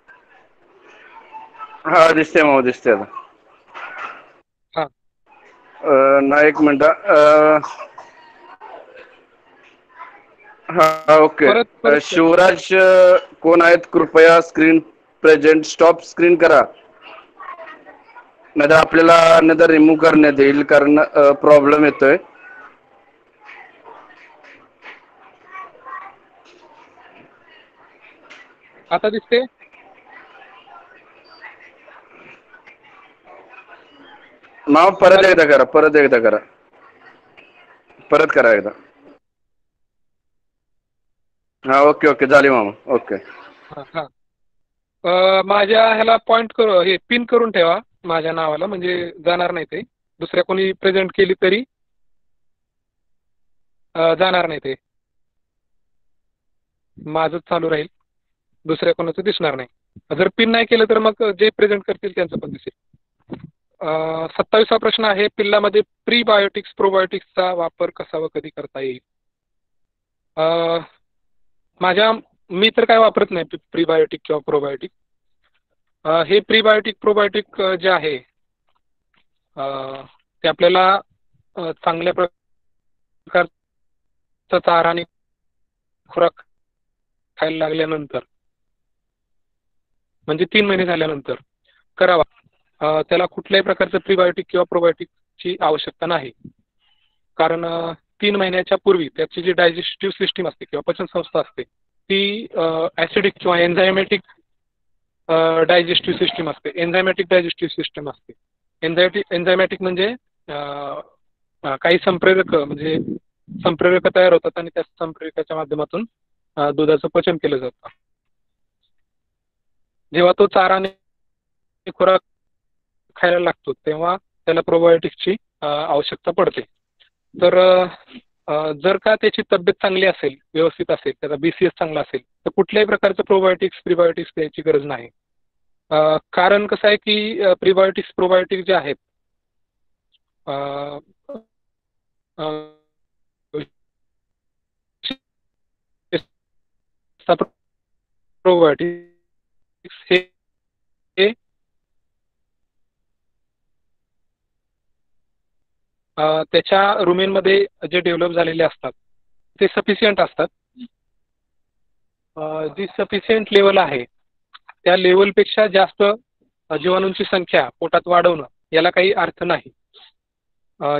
हा दिसते मामा, दिसते आता. हा ना एक मिनिट. हा ओके. शिवराज कोण आहेत? कृपया स्क्रीन प्रेझेंट स्टॉप स्क्रीन करा, नाहीतर आपल्याला रिमूव्ह करण्यात येईल, कारण प्रॉब्लेम येतोय. आता दिसते? मामा परत हॅलो. एकदा करा, परत करा एकदा. हा, ओके झाली मामा. ओके. हा हा. माझ्या ह्याला पॉइंट करू, हे पिन करून ठेवा माझ्या नावाला, म्हणजे जाणार नाही ते. दुसऱ्या कोणी प्रेझेंट केली तरी जाणार नाही ते. माझंच चालू राहील, दुसऱ्या कोणाचं दिसणार नाही. जर पिन नाही केलं तर मग जे प्रेझेंट करतील त्यांचं पण दिसेल. 27वा प्रश्न आहे, पिल्लामध्ये प्रीबायोटिक्स प्रोबायोटिक्सचा वापर कसा व कधी करता येईल? मी तर काय वापरत नाही प्रीबायोटिक किंवा प्रोबायोटिक. हे प्रीबायोटिक प्रोबायोटिक जे आहे ते आपल्याला चांगल्या प्रकारचा चारा आणि खुराक खायला लागल्यानंतर, म्हणजे 3 महिने झाल्यानंतर करावा. त्याला कुठल्याही प्रकारचं प्रीबायोटिक किंवा प्रोबायोटिकची आवश्यकता नाही. कारण 3 महिन्याच्या पूर्वी त्याची जी डायजेस्टिव्ह सिस्टीम असते किंवा पचनसंस्था असते ती ॲसिडिक किंवा एन्झायमॅटिक डायजेस्टिव्ह सिस्टीम असते. एन्झायमॅटिक डायजेस्टिव्ह सिस्टीम असते. एन्झायमॅटिक म्हणजे काही संप्रेरक तयार होतात आणि त्या संप्रेरकाच्या माध्यमातून दुधाचं पचन केलं जातं. जेव्हा तो चारा आणि खुराक खायला लागतो तेव्हा त्याला प्रोबायोटिक्सची आवश्यकता पडते. तर जर का त्याची तब्येत चांगली असेल, व्यवस्थित असेल, त्याचा BCS चांगला असेल, तर कुठल्याही प्रकारचं प्रोबायोटिक्स प्रीबायोटिक्स द्यायची गरज नाही. कारण कसं आहे की प्रीबायोटिक्स प्रोबायोटिक्स जे आहेत प्रोबायोटिक्स हे त्याच्या रुमेनमध्ये जे डेव्हलप झालेले असतात ते सफिशियंट असतात. जी सफिशियंट लेवल आहे त्या लेवलपेक्षा जास्त जीवाणूंची संख्या पोटात वाढवणं याला काही अर्थ नाही.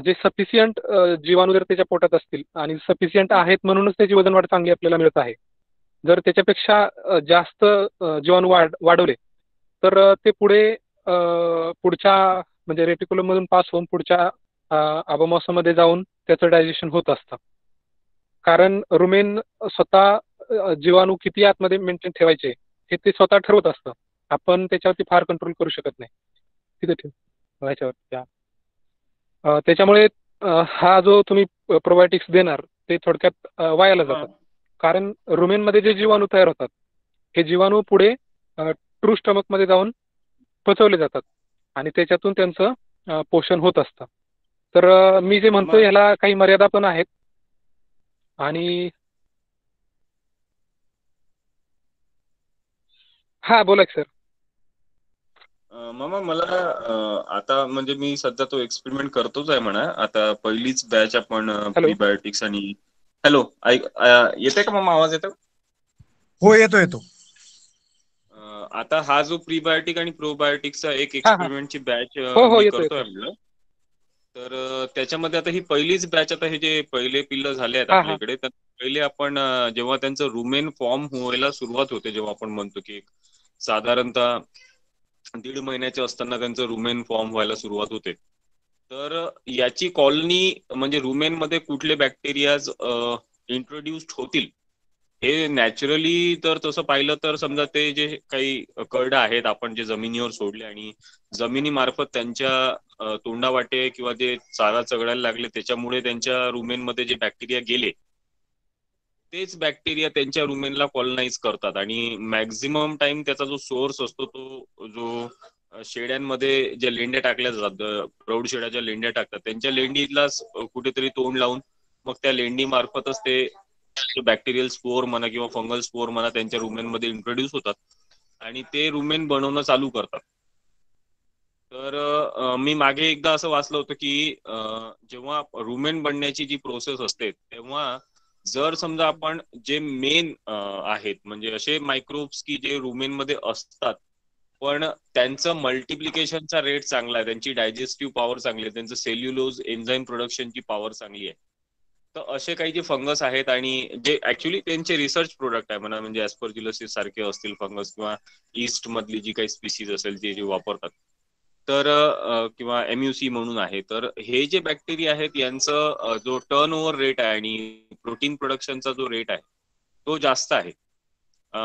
जे सफिशियंट जीवाणू जर त्याच्या पोटात असतील आणि सफिशियंट आहेत म्हणूनच त्याची वजनवाढ चांगली आपल्याला मिळत आहे. जर त्याच्यापेक्षा जास्त जीवाणू वाढवले तर ते पुढच्या म्हणजे रेटिक्युलममधून पास होऊन पुढच्या आबामासामध्ये जाऊन त्याचं डायजेशन होत असतं. कारण रुमेन स्वतः जीवाणू किती आतमध्ये मेंटेन ठेवायचे हे ते स्वतः ठरवत असतं. आपण त्याच्यावरती फार कंट्रोल करू शकत नाही. तिथे ठेव ह्याच्यावरती. त्याच्यामुळे हा जो तुम्ही प्रोबायोटिक्स देणार ते थोडक्यात वायाला जातात. कारण रुमेनमध्ये जे जीवाणू तयार होतात हे जीवाणू पुढे ट्रू स्टमकमध्ये जाऊन पचवले जातात आणि त्याच्यातून त्यांचं पोषण होत असतं. तर मी जे म्हणतो ह्याला काही मर्यादा पण आहेत. आणि हा बोला सर. मामा मला आता म्हणजे मी सध्या तो एक्सपेरिमेंट करतोच आहे म्हणा. आता पहिलीच बॅच आपण प्रीबायोटिक्स आणि हॅलो येते का मामा, आवाज येतो? हो येतो. आता हा जो प्रीबायोटिक आणि प्रोबायोटिकचा एक एक्सपेरिमेंटची बॅच मी करतोय म्हणलं. तर त्याच्यामध्ये आता ही पहिलीच बॅच, आता हे जे पहिले पिल्लं झाले आहेत आपल्याकडे, तर पहिले आपण जेव्हा त्यांचं रुमेन फॉर्म व्हायला सुरुवात होते, जेव्हा आपण म्हणतो की साधारणतः 1.5 महिन्याचे असताना त्यांचं रुमेन फॉर्म व्हायला सुरुवात होते. तर याची कॉलनी म्हणजे रुमेन मध्ये कुठले बॅक्टेरियाज इंट्रोड्युस्ड होतील हे नॅचरली तर तसं पाहिलं तर समजा ते जे काही करडं आहेत आपण जे जमिनीवर सोडले आणि जमिनीमार्फत त्यांच्या तोंडावाटे किंवा जे चारा चघळायला लागले त्याच्यामुळे त्यांच्या रुमेनमध्ये जे बॅक्टेरिया गेले तेच बॅक्टेरिया त्यांच्या रुमेनला कॉलनाइज करतात. आणि मॅक्झिमम टाइम त्याचा जो सोर्स असतो तो जो शेड्यांमध्ये ज्या लेंड्या टाकल्या जातात, प्रौढ शेड्या लेंड्या टाकतात त्यांच्या लेंडीला कुठेतरी तोंड लावून मग त्या लेंडी मार्फतच ते बॅक्टेरियल स्पोअर म्हणा किंवा फंगल स्पोअर म्हणा त्यांच्या रुमेनमध्ये इंट्रोड्यूस होतात आणि ते रुमेन बनवणं चालू करतात. तर मी मागे एकदा असं वाचलं होतं की जेव्हा रुमेन बनण्याची जी प्रोसेस असते तेव्हा जर समजा आपण जे मेन आहेत म्हणजे असे मायक्रोब्स की जे रुमेनमध्ये असतात पण त्यांचं मल्टिप्लिकेशनचा रेट चांगला आहे, त्यांची डायजेस्टिव्ह पॉवर चांगली आहे, त्यांचं सेल्युलोज एन्झाईम प्रोडक्शनची पॉवर चांगली आहे, तर असे काही जे फंगस आहेत आणि जे ऍक्च्युली त्यांचे रिसर्च प्रोडक्ट आहे म्हणा, म्हणजे ऍस्परजिलोसिस सारखे असतील फंगस किंवा ईस्ट मधली जी काही स्पीसीज असेल जे वापरतात, तर किंवा MUC म्हणून आहे, तर हे जे बॅक्टेरिया आहेत यांचं जो टर्न ओव्हर रेट आहे आणि प्रोटीन प्रोडक्शनचा जो रेट आहे तो जास्त आहे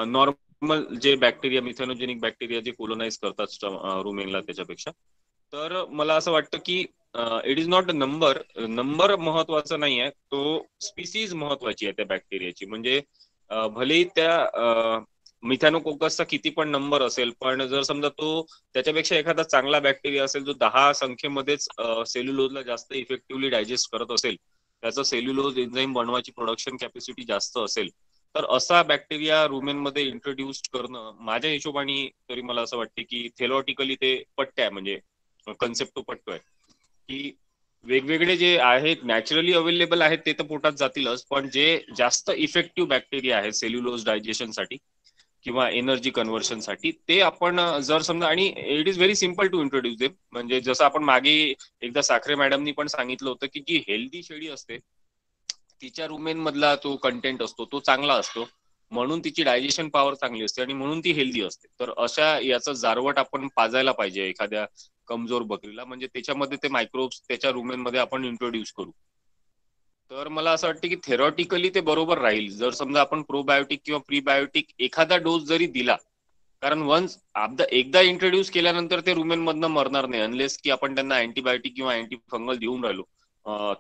नॉर्मल जे बॅक्टेरिया, मिथेनोजेनिक बॅक्टेरिया जे कोलोनाइज करतात रुमेनला त्याच्यापेक्षा. तर मला असं वाटतं की it is not a number महत्वाचा नाही आहे, तो स्पीसीज महत्वाची आहे त्या बॅक्टेरियाची. म्हणजे भलेही त्या मिथॅनोकोकसचा किती पण नंबर असेल, पण जर समजा तो त्याच्यापेक्षा एखादा चांगला बॅक्टेरिया असेल जो 10 संख्येमध्येच सेल्युलोजला जास्त इफेक्टिव्हली डायजेस्ट करत असेल, त्याचं सेल्युलोज एन्झाईम बनवायची प्रोडक्शन कॅपॅसिटी जास्त असेल, तर असा बॅक्टेरिया रुमेनमध्ये इंट्रोड्यूस करणं माझ्या हिशोबाने तरी मला असं वाटते की थेलॉटिकली ते पट्ट आहे, म्हणजे कन्सेप्ट तो पटतोय की वेगवेगळे जे आहेत नॅचरली अवेलेबल आहेत ते तर पोटात जातीलच, पण जे जास्त इफेक्टिव्ह बॅक्टेरिया आहेत सेल्युलोज डायजेशनसाठी किंवा एनर्जी कन्व्हर्शनसाठी, ते आपण जर समजा, आणि it is very simple to introduce them. म्हणजे जसं आपण मागे एकदा साखरे मॅडमनी पण सांगितलं होतं की जी हेल्दी शेळी असते तिच्या रुमेन मधला जो कंटेंट असतो तो चांगला असतो, म्हणून तिची डायजेशन पॉवर चांगली असते आणि म्हणून ती हेल्दी असते. तर अशा याचं जारवट आपण पाजायला पाहिजे एखाद्या कमजोर बकरीला, म्हणजे त्याच्यामध्ये ते मायक्रोब्स त्याच्या रुमेन मध्ये आपण इंट्रोड्यूस करू. तर मला असं वाटतं की थेरॉटिकली ते बरोबर राहील जर समजा आपण प्रोबायोटिक किंवा प्रीबायोटिक एखादा डोस जरी दिला, कारण वन्स एकदा इंट्रोड्यूस केल्यानंतर ते रुमेन मधनं मरणार नाही, अनलेस की आपण त्यांना अँटीबायोटिक किंवा अँटी फंगल देऊन राहिलो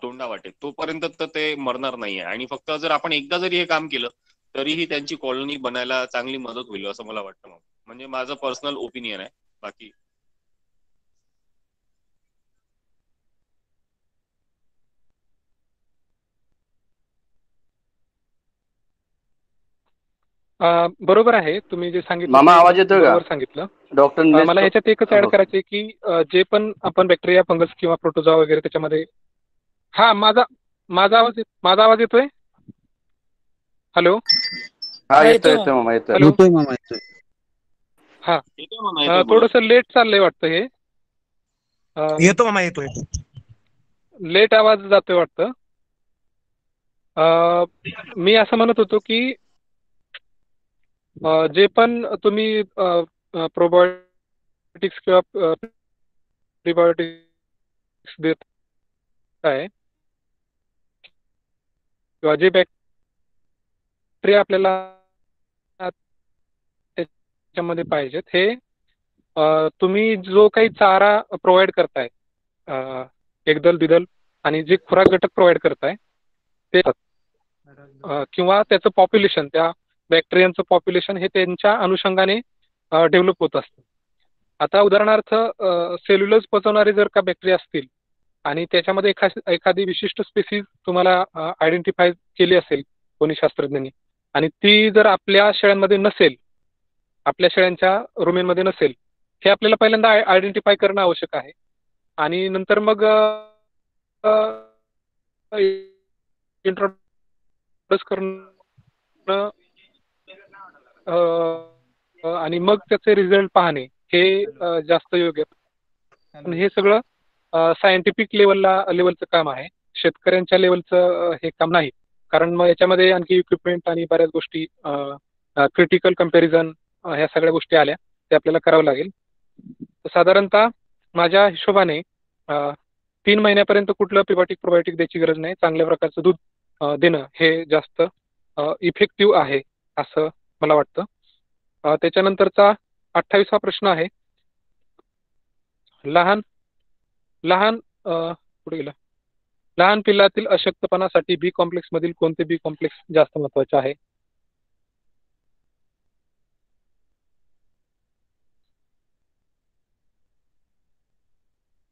तोंडा वाटे, तोपर्यंत तर ते मरणार नाहीये. आणि फक्त जर आपण एकदा जरी हे काम केलं तरीही त्यांची कॉलनी बनायला चांगली मदत होईल असं मला वाटतं. म्हणजे माझं पर्सनल ओपिनियन आहे. बाकी बरोबर आहे, तुम्ही जे सांगितलं मामा ते आवाज येतोय का? बरोबर सांगितलं. डॉक्टर मला याच्यात एकच ऍड हो. करायचं की जे पण आपण बॅक्टेरिया, फंगस किंवा प्रोटोझोआ वगैरे त्याच्यामध्ये. हा, माझा आवाज येतोय? हॅलो हा, येतोय येतोय येतोय मामा, येतोय. हॅलो. येतोय मामा येतोय. हा, येतोय मामा, येतोय, बोला. थोडस लेट चाललंय वाटतं हे. येतो मामा, येतोय. लेट आवाज जातोय वाटतं. मी असं म्हणत होतो की जे पण तुम्ही प्रोबायोटिक्स किंवा प्रीबायोटिक्स देत आहे किंवा जे बॅक्टेरिया आपल्याला त्याच्यामध्ये पाहिजेत, हे तुम्ही जो काही चारा प्रोव्हाइड करताय, एकदल बिदल आणि जे खुराक घटक प्रोव्हाइड करताय ते किंवा त्याचं पॉप्युलेशन, त्या बॅक्टेरियांचं पॉप्युलेशन हे त्यांच्या अनुषंगाने डेव्हलप होत असतं. आता उदाहरणार्थ सेल्युलोज पचवणारे जर का बॅक्टेरिया असतील आणि त्याच्यामध्ये एखादी विशिष्ट स्पेसीज तुम्हाला आयडेंटिफाय केली असेल कोणी शास्त्रज्ञांनी, आणि ती जर आपल्या शेळ्यांमध्ये नसेल, आपल्या शेळ्यांच्या रुमेनमध्ये नसेल, हे आपल्याला पहिल्यांदा आयडेंटिफाय करणं आवश्यक आहे. आणि नंतर मग इंट्रोड्यूस करणं आणि मग त्याचे रिझल्ट पाहणे हे जास्त योग्य. पण हे सगळं सायंटिफिक लेवलचं काम आहे, शेतकऱ्यांच्या लेवलचं हे काम नाही. कारण मग याच्यामध्ये आणखी इक्विपमेंट आणि बऱ्याच गोष्टी, क्रिटिकल कम्पॅरिझन, ह्या सगळ्या गोष्टी आल्या, ते आपल्याला करावं लागेल. साधारणतः माझ्या हिशोबाने 3 महिन्यापर्यंत कुठलं प्रोबायोटिक द्यायची गरज नाही. चांगल्या प्रकारचं दूध देणं हे जास्त इफेक्टिव्ह आहे असं मला वाटतं. त्याच्यानंतरचा 28वा प्रश्न आहे, लहान पुढे गेला. लहान पिल्लातील अशक्तपणासाठी बी कॉम्प्लेक्स मधील कोणते बी कॉम्प्लेक्स जास्त महत्वाचे आहे?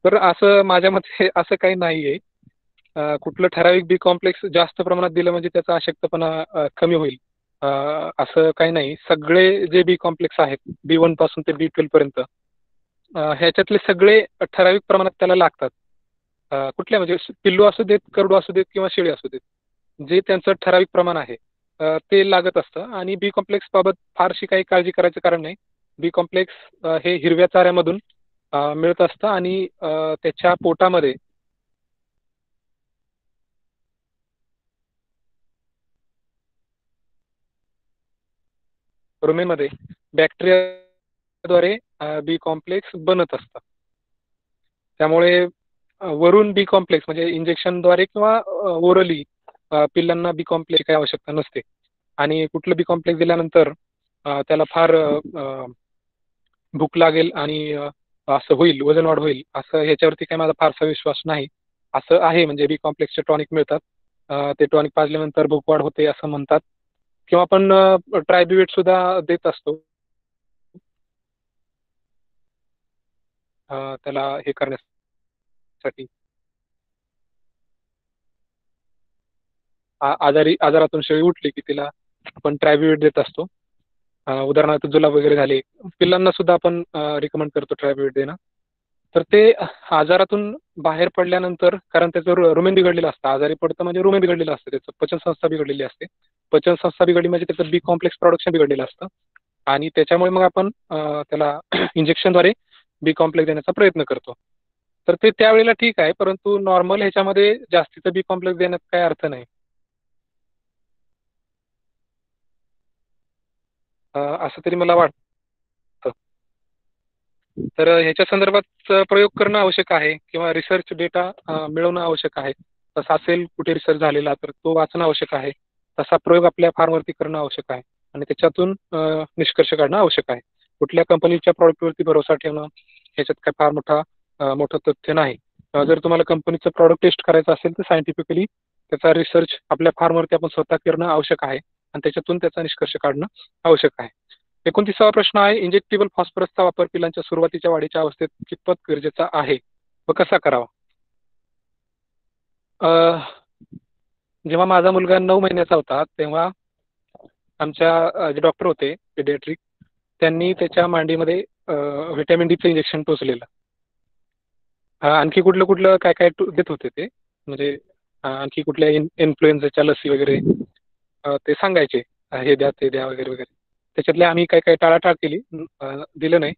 तर असं माझ्या मते असं काही नाहीये. कुठलं ठराविक बी कॉम्प्लेक्स जास्त प्रमाणात दिलं म्हणजे त्याचा अशक्तपणा कमी होईल असं काही नाही. सगळे जे बी कॉम्प्लेक्स आहेत, B1 पासून ते B12 पर्यंत, ह्याच्यातले सगळे ठराविक प्रमाणात त्याला लागतात. कुठल्या, म्हणजे पिल्लू असू देत, करडू असू देत किंवा शेळी असू देत, जे त्यांचं ठराविक प्रमाण आहे ते लागत असतं. आणि बी कॉम्प्लेक्स बाबत फारशी काही काळजी करायचं कारण नाही. बी कॉम्प्लेक्स हे हिरव्या चाऱ्यामधून मिळत असतं आणि त्याच्या पोटामध्ये रुमेनमध्ये बॅक्टेरियाद्वारे बी कॉम्प्लेक्स बनत असतात. त्यामुळे वरून बी कॉम्प्लेक्स म्हणजे इंजेक्शनद्वारे किंवा ओरली पिल्लांना बी कॉम्प्लेक्स काही आवश्यकता नसते. आणि कुठलं बी कॉम्प्लेक्स दिल्यानंतर त्याला फार भूक लागेल आणि असं होईल, वजन वाढ होईल, असं ह्याच्यावरती काही माझा फारसा विश्वास नाही. असं आहे म्हणजे बी कॉम्प्लेक्सचे टॉनिक मिळतात, ते टॉनिक पाजल्यानंतर भूक वाढ होते असं म्हणतात. किंवा आपण ट्रायब्युवेट सुद्धा देत असतो त्याला हे करण्यासाठी, आजारातून शेळी उठली की तिला आपण ट्रायब्युवेट देत असतो. उदाहरणार्थ जुलाब वगैरे झाले, पिल्लांना सुद्धा आपण रिकमेंड करतो ट्रायब्युवेट देणं. तर ते आजारातून बाहेर पडल्यानंतर, कारण त्याचं रुमेन बिघडलेलं असतं, आजारी पडतं म्हणजे रुमेन बिघडलेलं असतं, त्याचं पचनसंस्था बिघडलेली असते. पचनसंस्था बिघडली म्हणजे त्याचं बी कॉम्प्लेक्स प्रोडक्शन बिघडलेलं असतं आणि त्याच्यामुळे मग आपण त्याला इंजेक्शनद्वारे बी कॉम्प्लेक्स देण्याचा प्रयत्न करतो. तर ते त्यावेळेला ठीक आहे, परंतु नॉर्मल ह्याच्यामध्ये जास्तीचं बी कॉम्प्लेक्स देण्यात काही अर्थ नाही. असं तरी मला वाटतं. तर ह्याच्या संदर्भात प्रयोग करणं आवश्यक आहे किंवा रिसर्च डेटा मिळवणं आवश्यक आहे. तसा असेल कुठे रिसर्च झालेला तर तो वाचणं आवश्यक आहे. तसा प्रयोग आपल्या फार्मवरती करणं आवश्यक आहे आणि त्याच्यातून निष्कर्ष काढणं आवश्यक आहे. कुठल्या कंपनीच्या प्रॉडक्टवरती भरोसा ठेवणं ह्याच्यात काय फार मोठं तथ्य नाही. जर तुम्हाला कंपनीचं प्रॉडक्ट टेस्ट करायचं असेल तर सायंटिफिकली त्याचा रिसर्च आपल्या फार्मवरती आपण स्वतः करणं आवश्यक आहे आणि त्याच्यातून त्याचा निष्कर्ष काढणं आवश्यक आहे. 29वा प्रश्न आहे, इंजेक्टेबल फॉस्फरसचा वापर पिलांच्या सुरुवातीच्या वाढीच्या अवस्थेत कितपत गरजेचा आहे व कसा करावा? जेव्हा माझा मुलगा 9 महिन्याचा होता तेव्हा आमच्या जे डॉक्टर होते पेडियाट्रिक, त्यांनी त्याच्या मांडीमध्ये व्हिटॅमिन डीचं इंजेक्शन टोचलेलं. आणखी कुठलं काय काय देत होते ते, म्हणजे आणखी कुठल्या इन्फ्लुएन्झाच्या लसी वगैरे ते सांगायचे, हे द्या ते द्या वगैरे वगैरे. त्याच्यातले आम्ही काय टाळाटाळ केली, दिलं नाही.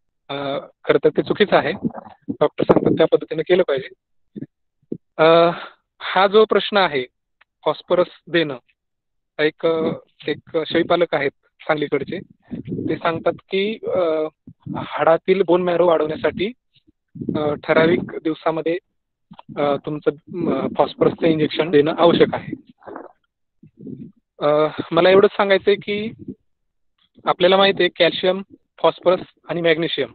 खरं तर ते चुकीचं आहे, डॉक्टर सांगतात त्या पद्धतीने केलं पाहिजे. हा जो प्रश्न आहे फॉस्फरस देणं, एक शेळीपालक आहेत सांगलीकडचे, ते सांगतात की हाडातील बोन मॅरो वाढवण्यासाठी ठराविक दिवसामध्ये तुमचं फॉस्फरसचं इंजेक्शन देणं आवश्यक आहे. मला एवढंच सांगायचं आहे की आपल्याला माहिती आहे कॅल्शियम, फॉस्फरस आणि मॅग्नेशियम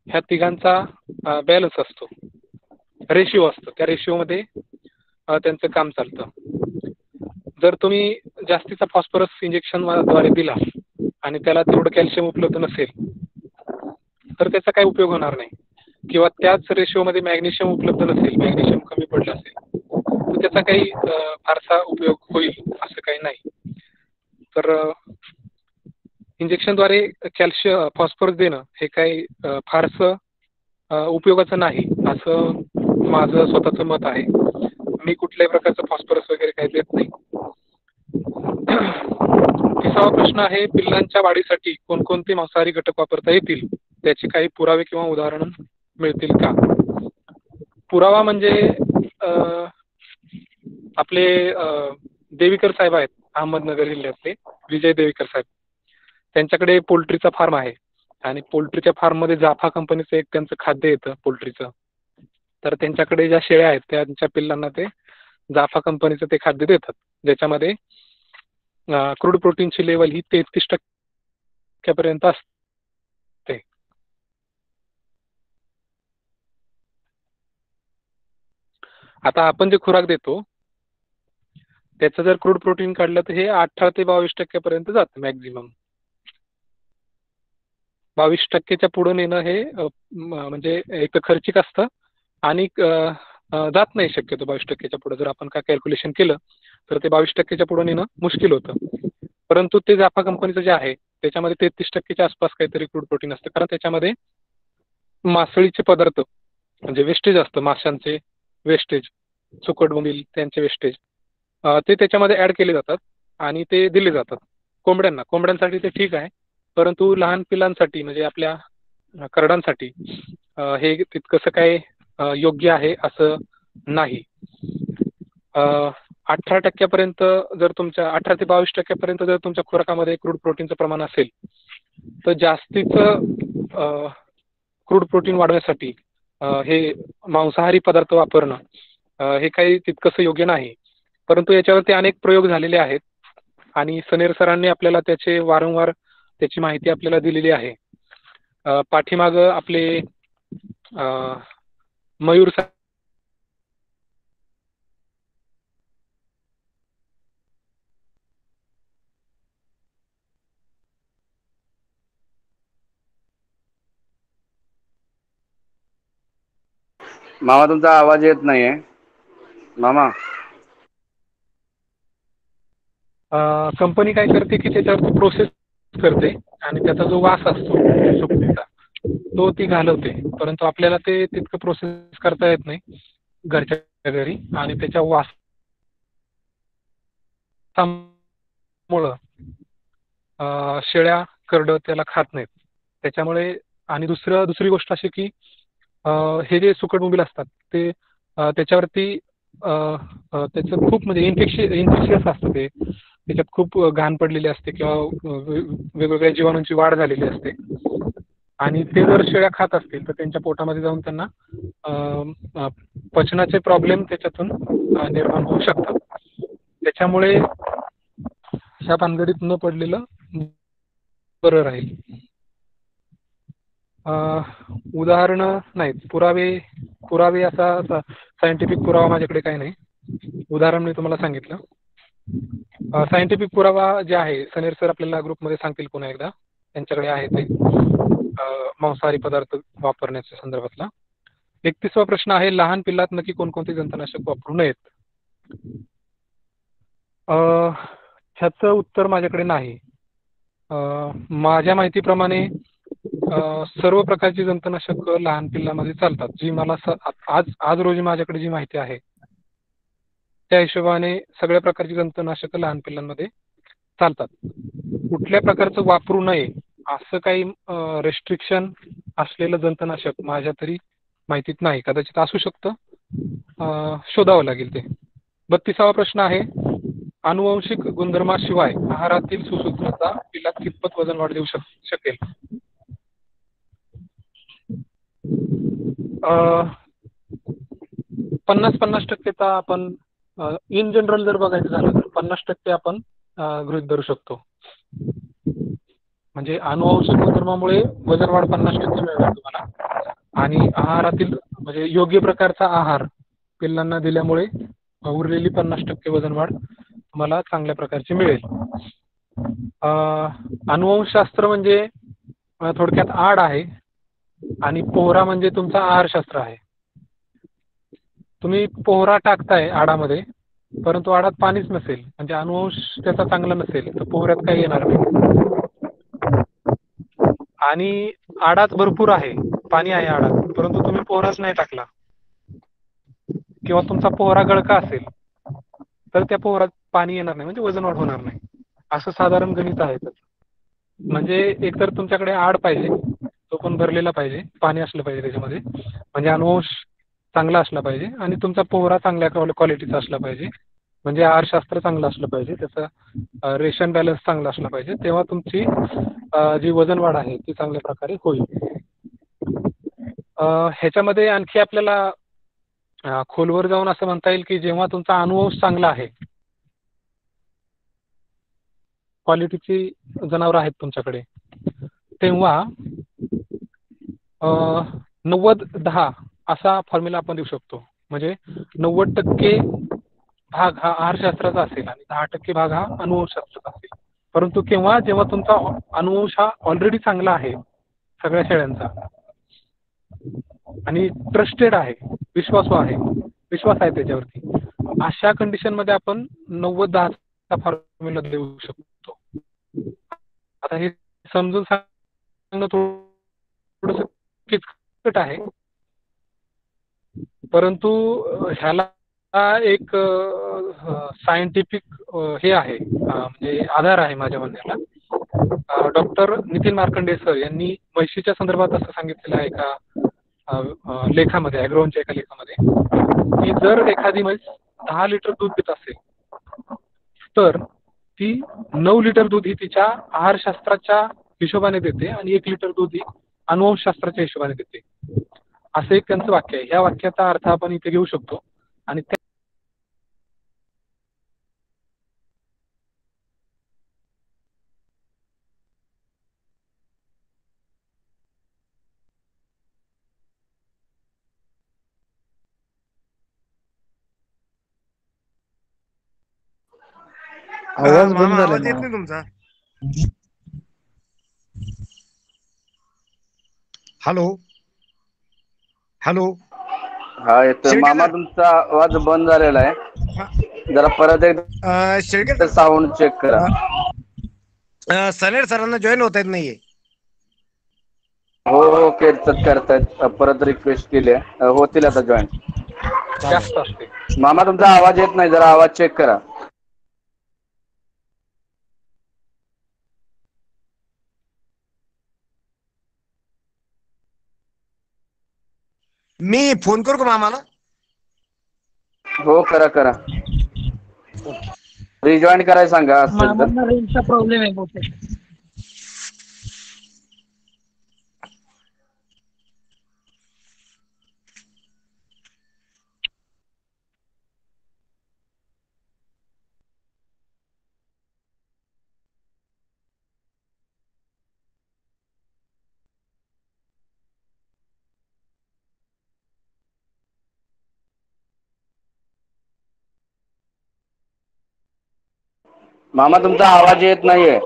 ह्या तिघांचा बॅलन्स असतो, रेशिओ असतो. त्या रेशिओमध्ये त्यांचं काम चालतं. जर तुम्ही जास्तीचा फॉस्फरस इंजेक्शनद्वारे दिला आणि त्याला तेवढं कॅल्शियम उपलब्ध नसेल तर त्याचा काही उपयोग होणार नाही. किंवा त्याच रेशिओमध्ये मॅग्नेशियम उपलब्ध नसेल, मॅग्नेशियम कमी पडलं असेल तर त्याचा काही फारसा उपयोग होईल असं काही नाही. तर इंजेक्शनद्वारे फॉस्फरस देणं हे काही फारसं उपयोगाचं नाही असं माझं स्वतःचं मत आहे. मी कुठल्याही प्रकारचं फॉस्फरस वगैरे काही देत नाही. 30वा प्रश्न आहे, पिल्लांच्या वाढीसाठी कोणकोणते मांसाहारी घटक वापरता येतील, त्याचे काही पुरावे किंवा उदाहरण मिळतील का? पुरावा म्हणजे आपले देवीकर साहेब आहेत अहमदनगर जिल्ह्यातले, विजय देवीकर साहेब, त्यांच्याकडे पोल्ट्रीचा फार्म आहे आणि पोल्ट्रीच्या फार्ममध्ये जाफा कंपनीचं एक त्यांचं खाद्य येतं पोल्ट्रीचं. तर त्यांच्याकडे ज्या शेळ्या आहेत त्यांच्या पिल्लांना ते जाफा कंपनीचं ते खाद्य देतात, ज्याच्यामध्ये क्रूड प्रोटीनची लेवल ही 33% असते. आता आपण जे खुराक देतो त्याचं जर क्रूड प्रोटीन काढलं तर हे 18 ते 22% जातं मॅक्झिमम. 22%च्या पुढे नेणं हे म्हणजे एक खर्चिक असतं आणि जात नाही शक्यतो 22%च्या पुढे. जर आपण काय कॅल्क्युलेशन केलं तर ते 22%च्या पुढे नेणं मुश्किल होतं. परंतु ते जाफा कंपनीचं जे आहे त्याच्यामध्ये 33%च्या आसपास काहीतरी क्रूड प्रोटीन असतं, कारण त्याच्यामध्ये मासळीचे पदार्थ म्हणजे वेस्टेज असतं, माशांचे वेस्टेज, सुकट बोंबील त्यांचे वेस्टेज ते त्याच्यामध्ये ॲड केले जातात आणि ते दिले जातात कोंबड्यांसाठी. ते ठीक आहे, परंतु लहान पिलांसाठी म्हणजे आपल्या करडांसाठी हे तितकंसं काय योग्य आहे असं नाही. 18% जर तुमच्या 18 ते 22% जर तुमच्या खुराकामध्ये क्रूड प्रोटीनचं प्रमाण असेल तर जास्तीचं क्रूड प्रोटीन वाढवण्यासाठी हे मांसाहारी पदार्थ वापरणं हे काही तितकंसं योग्य नाही. परंतु याच्यावरती अनेक प्रयोग झालेले आहेत आणि सनेर सरांनी आपल्याला त्याचे वारंवार त्याची माहिती आपल्याला दिलेली आहे. पाठीमागं आपले मयूर सर मामा तुमचा आवाज येत नाहीये मामा. कंपनी काय करते की त्याच्यावर प्रोसेस करते आणि त्याचा जो वास असतो सुकटीचा तो ती घालवते. परंतु आपल्याला ते तितकं प्रोसेस करता येत नाही घरच्या घरी आणि त्याच्या वासामुळं शेळ्या करडं त्याला खात नाहीत. त्याच्यामुळे आणि दुसरी गोष्ट अशी की हे जे सुकट मोबाईल असतात ते त्याच्यावरती त्याचं खूप म्हणजे इन्फेक्शियस असतं ते. त्याच्यात खूप घाण पडलेली असते किंवा वेगवेगळ्या जीवाणूंची वाढ झालेली असते आणि ते जर शेळ्या खात असतील तर त्यांच्या पोटामध्ये जाऊन त्यांना पचनाचे प्रॉब्लेम त्याच्यातून निर्माण होऊ शकतात. त्याच्यामुळे ह्या भानगडीत न पडलेलं बरं राहील. उदाहरणं नाहीत, पुरावे असा सायंटिफिक पुरावा माझ्याकडे काही नाही. उदाहरण मी तुम्हाला सांगितलं. सायंटिफिक पुरावा जे आहे सनेर सर आपल्याला ग्रुपमध्ये सांगतील पुन्हा एकदा, त्यांच्याकडे आहे ते मांसाहारी पदार्थ वापरण्याच्या संदर्भातला. 31वा प्रश्न आहे, लहान पिल्लात नक्की कोणकोणते जंतुनाशक वापरू नयेत? ह्याचं उत्तर माझ्याकडे नाही. माझ्या माहितीप्रमाणे सर्व प्रकारची जंतुनाशक लहान पिल्लामध्ये चालतात. जी मला आज रोजी माझ्याकडे जी माहिती आहे त्या हिशोबाने सगळ्या प्रकारची जंतुनाशक लहान पिल्लांमध्ये चालतात. कुठल्या प्रकारचं वापरू नये असं काही रेस्ट्रिक्शन असलेलं जंतुनाशक माझ्या तरी माहितीत नाही. कदाचित असू शकतं, शोधावं लागेल ते. 32वा प्रश्न आहे, अनुवंशिक गुणधर्माशिवाय आहारातील सुसूत्रता पिल्लात कितपत वजन वाढ देऊ शकेल? 50% आपण इन जनरल जर बघायचं झालं तर 50% आपण गृहीत धरू शकतो. म्हणजे अनुवंशिक गुणधर्मामुळे वजन वाढ 50% मिळेल तुम्हाला आणि आहारातील म्हणजे योग्य प्रकारचा आहार पिल्लांना दिल्यामुळे उरलेली 50% वजन वाढ तुम्हाला चांगल्या प्रकारची मिळेल. अनुवंशशास्त्र म्हणजे थोडक्यात आड आहे आणि पोहरा म्हणजे तुमचा आहारशास्त्र आहे. तुम्ही पोहरा टाकताय आडामध्ये, परंतु आडात पाणीच नसेल म्हणजे अनुवंश त्याचा चांगला नसेल तर पोहऱ्यात काही येणार नाही. आणि आडात भरपूर आहे, पाणी आहे आडात, परंतु तुम्ही पोहराच नाही टाकला किंवा तुमचा पोहरा गळका असेल तर त्या पोहरात पाणी येणार नाही म्हणजे वजन वाढ होणार नाही. असं साधारण गणित आहे त्याचं. म्हणजे एकतर तुमच्याकडे आड पाहिजे, तो पण भरलेला पाहिजे, पाणी असलं पाहिजे त्याच्यामध्ये, म्हणजे अनुवंश चांगला असला पाहिजे आणि तुमचा पोहरा चांगल्या क्वालिटीचा असला पाहिजे, म्हणजे आहारशास्त्र चांगलं असलं पाहिजे, त्याचा रेशन बॅलन्स चांगला असला पाहिजे, तेव्हा तुमची जी वजन वाढ आहे ती चांगल्या प्रकारे होईल. ह्याच्यामध्ये आणखी आपल्याला खोलवर जाऊन असं म्हणता येईल की जेव्हा तुमचा अनुवंश चांगला आहे, क्वालिटीची जनावरं आहेत तुमच्याकडे, तेव्हा 90-10 असा फॉर्म्युला आपण देऊ शकतो. म्हणजे 90% भाग हा आहारशास्त्राचा असेल आणि 10% भाग हा अनुवंशशास्त्राचा असेल. परंतु जेव्हा तुमचा अनुवंश हा ऑलरेडी चांगला आहे सगळ्या शेळ्यांचा आणि ट्रस्टेड आहे, विश्वास आहे त्याच्यावरती, अशा कंडिशनमध्ये आपण 90-10 चा फॉर्म्युला देऊ शकतो. आता हे समजून सांगणं थोडंसं किचकट आहे, परंतु ह्याला एक सायंटिफिक हे आहे, म्हणजे आधार आहे माझ्या म्हणण्याला. डॉक्टर नितीन मार्कंडे सर यांनी म्हशीच्या संदर्भात असं सांगितलेलं आहे एका लेखामध्ये, ॲग्रोवनच्या एका लेखामध्ये, की जर एखादी म्हैस 10 लिटर दूध देत असेल तर ती 9 लिटर दूध ही तिच्या आहारशास्त्राच्या हिशोबाने देते आणि 1 लिटर दूध ही अनुवंशशास्त्राच्या हिशोबाने देते, असं एक त्यांचं वाक्य आहे. ह्या वाक्याचा अर्थ आपण इथे घेऊ शकतो. आणि आवाज बंद मामा झालाय आवाज येत मामा. नाही तुमचा. हॅलो हॅलो हा येतोय मामा, शेळकेसर, तुमचा आवाज बंद झालेला आहे. जरा परत एकदा शेळकेसर साऊंड चेक करा. सनेर सरांना जॉईन होता येत नाहीये. हो हो करतायत. परत रिक्वेस्ट केली आहे, होतील आता जॉईन. जास्त असते. मामा तुमचा आवाज येत नाही, जरा आवाज चेक करा. मी फोन करू का मामाला? हो करा. रिजॉईन करायला सांगा असेल तर. मामांना रेंजचा प्रॉब्लेम आहे बहुतेक. मामा तुमचा आवाज येत नाहीये.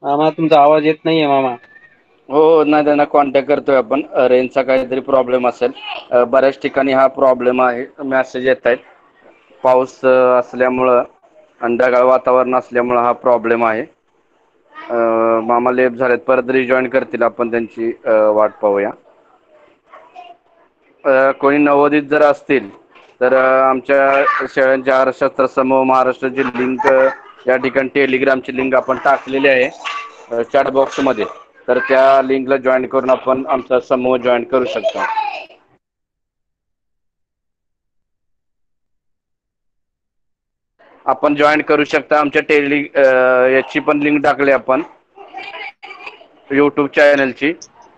मामा तुमचा आवाज येत नाहीये मामा. हो नाही, त्यांना कॉन्टॅक्ट करतोय आपण. रेंजचा काहीतरी प्रॉब्लेम असेल. बऱ्याच ठिकाणी हा प्रॉब्लेम आहे. मेसेज येत आहेत. पाऊस असल्यामुळं आणि ढगाळ वातावरण असल्यामुळं हा प्रॉब्लेम आहे. मामा लेप झालेत, परत रिजॉईन करतील, आपण त्यांची वाट पाहूया. कोणी नवोदित जर असतील तर आमच्या शेळ्यांच्या आहारशास्त्र समूह महाराष्ट्राची लिंक या ठिकाणी टेलिग्रामची लिंक आपण टाकलेली आहे चॅट बॉक्समध्ये. तर त्या लिंकला जॉईन करून आपण आमचा समूह जॉईन करू शकता. आपण जॉईन करू शकता. आमच्या याची पण लिंक टाकली आपण यूट्यूब चॅनलची,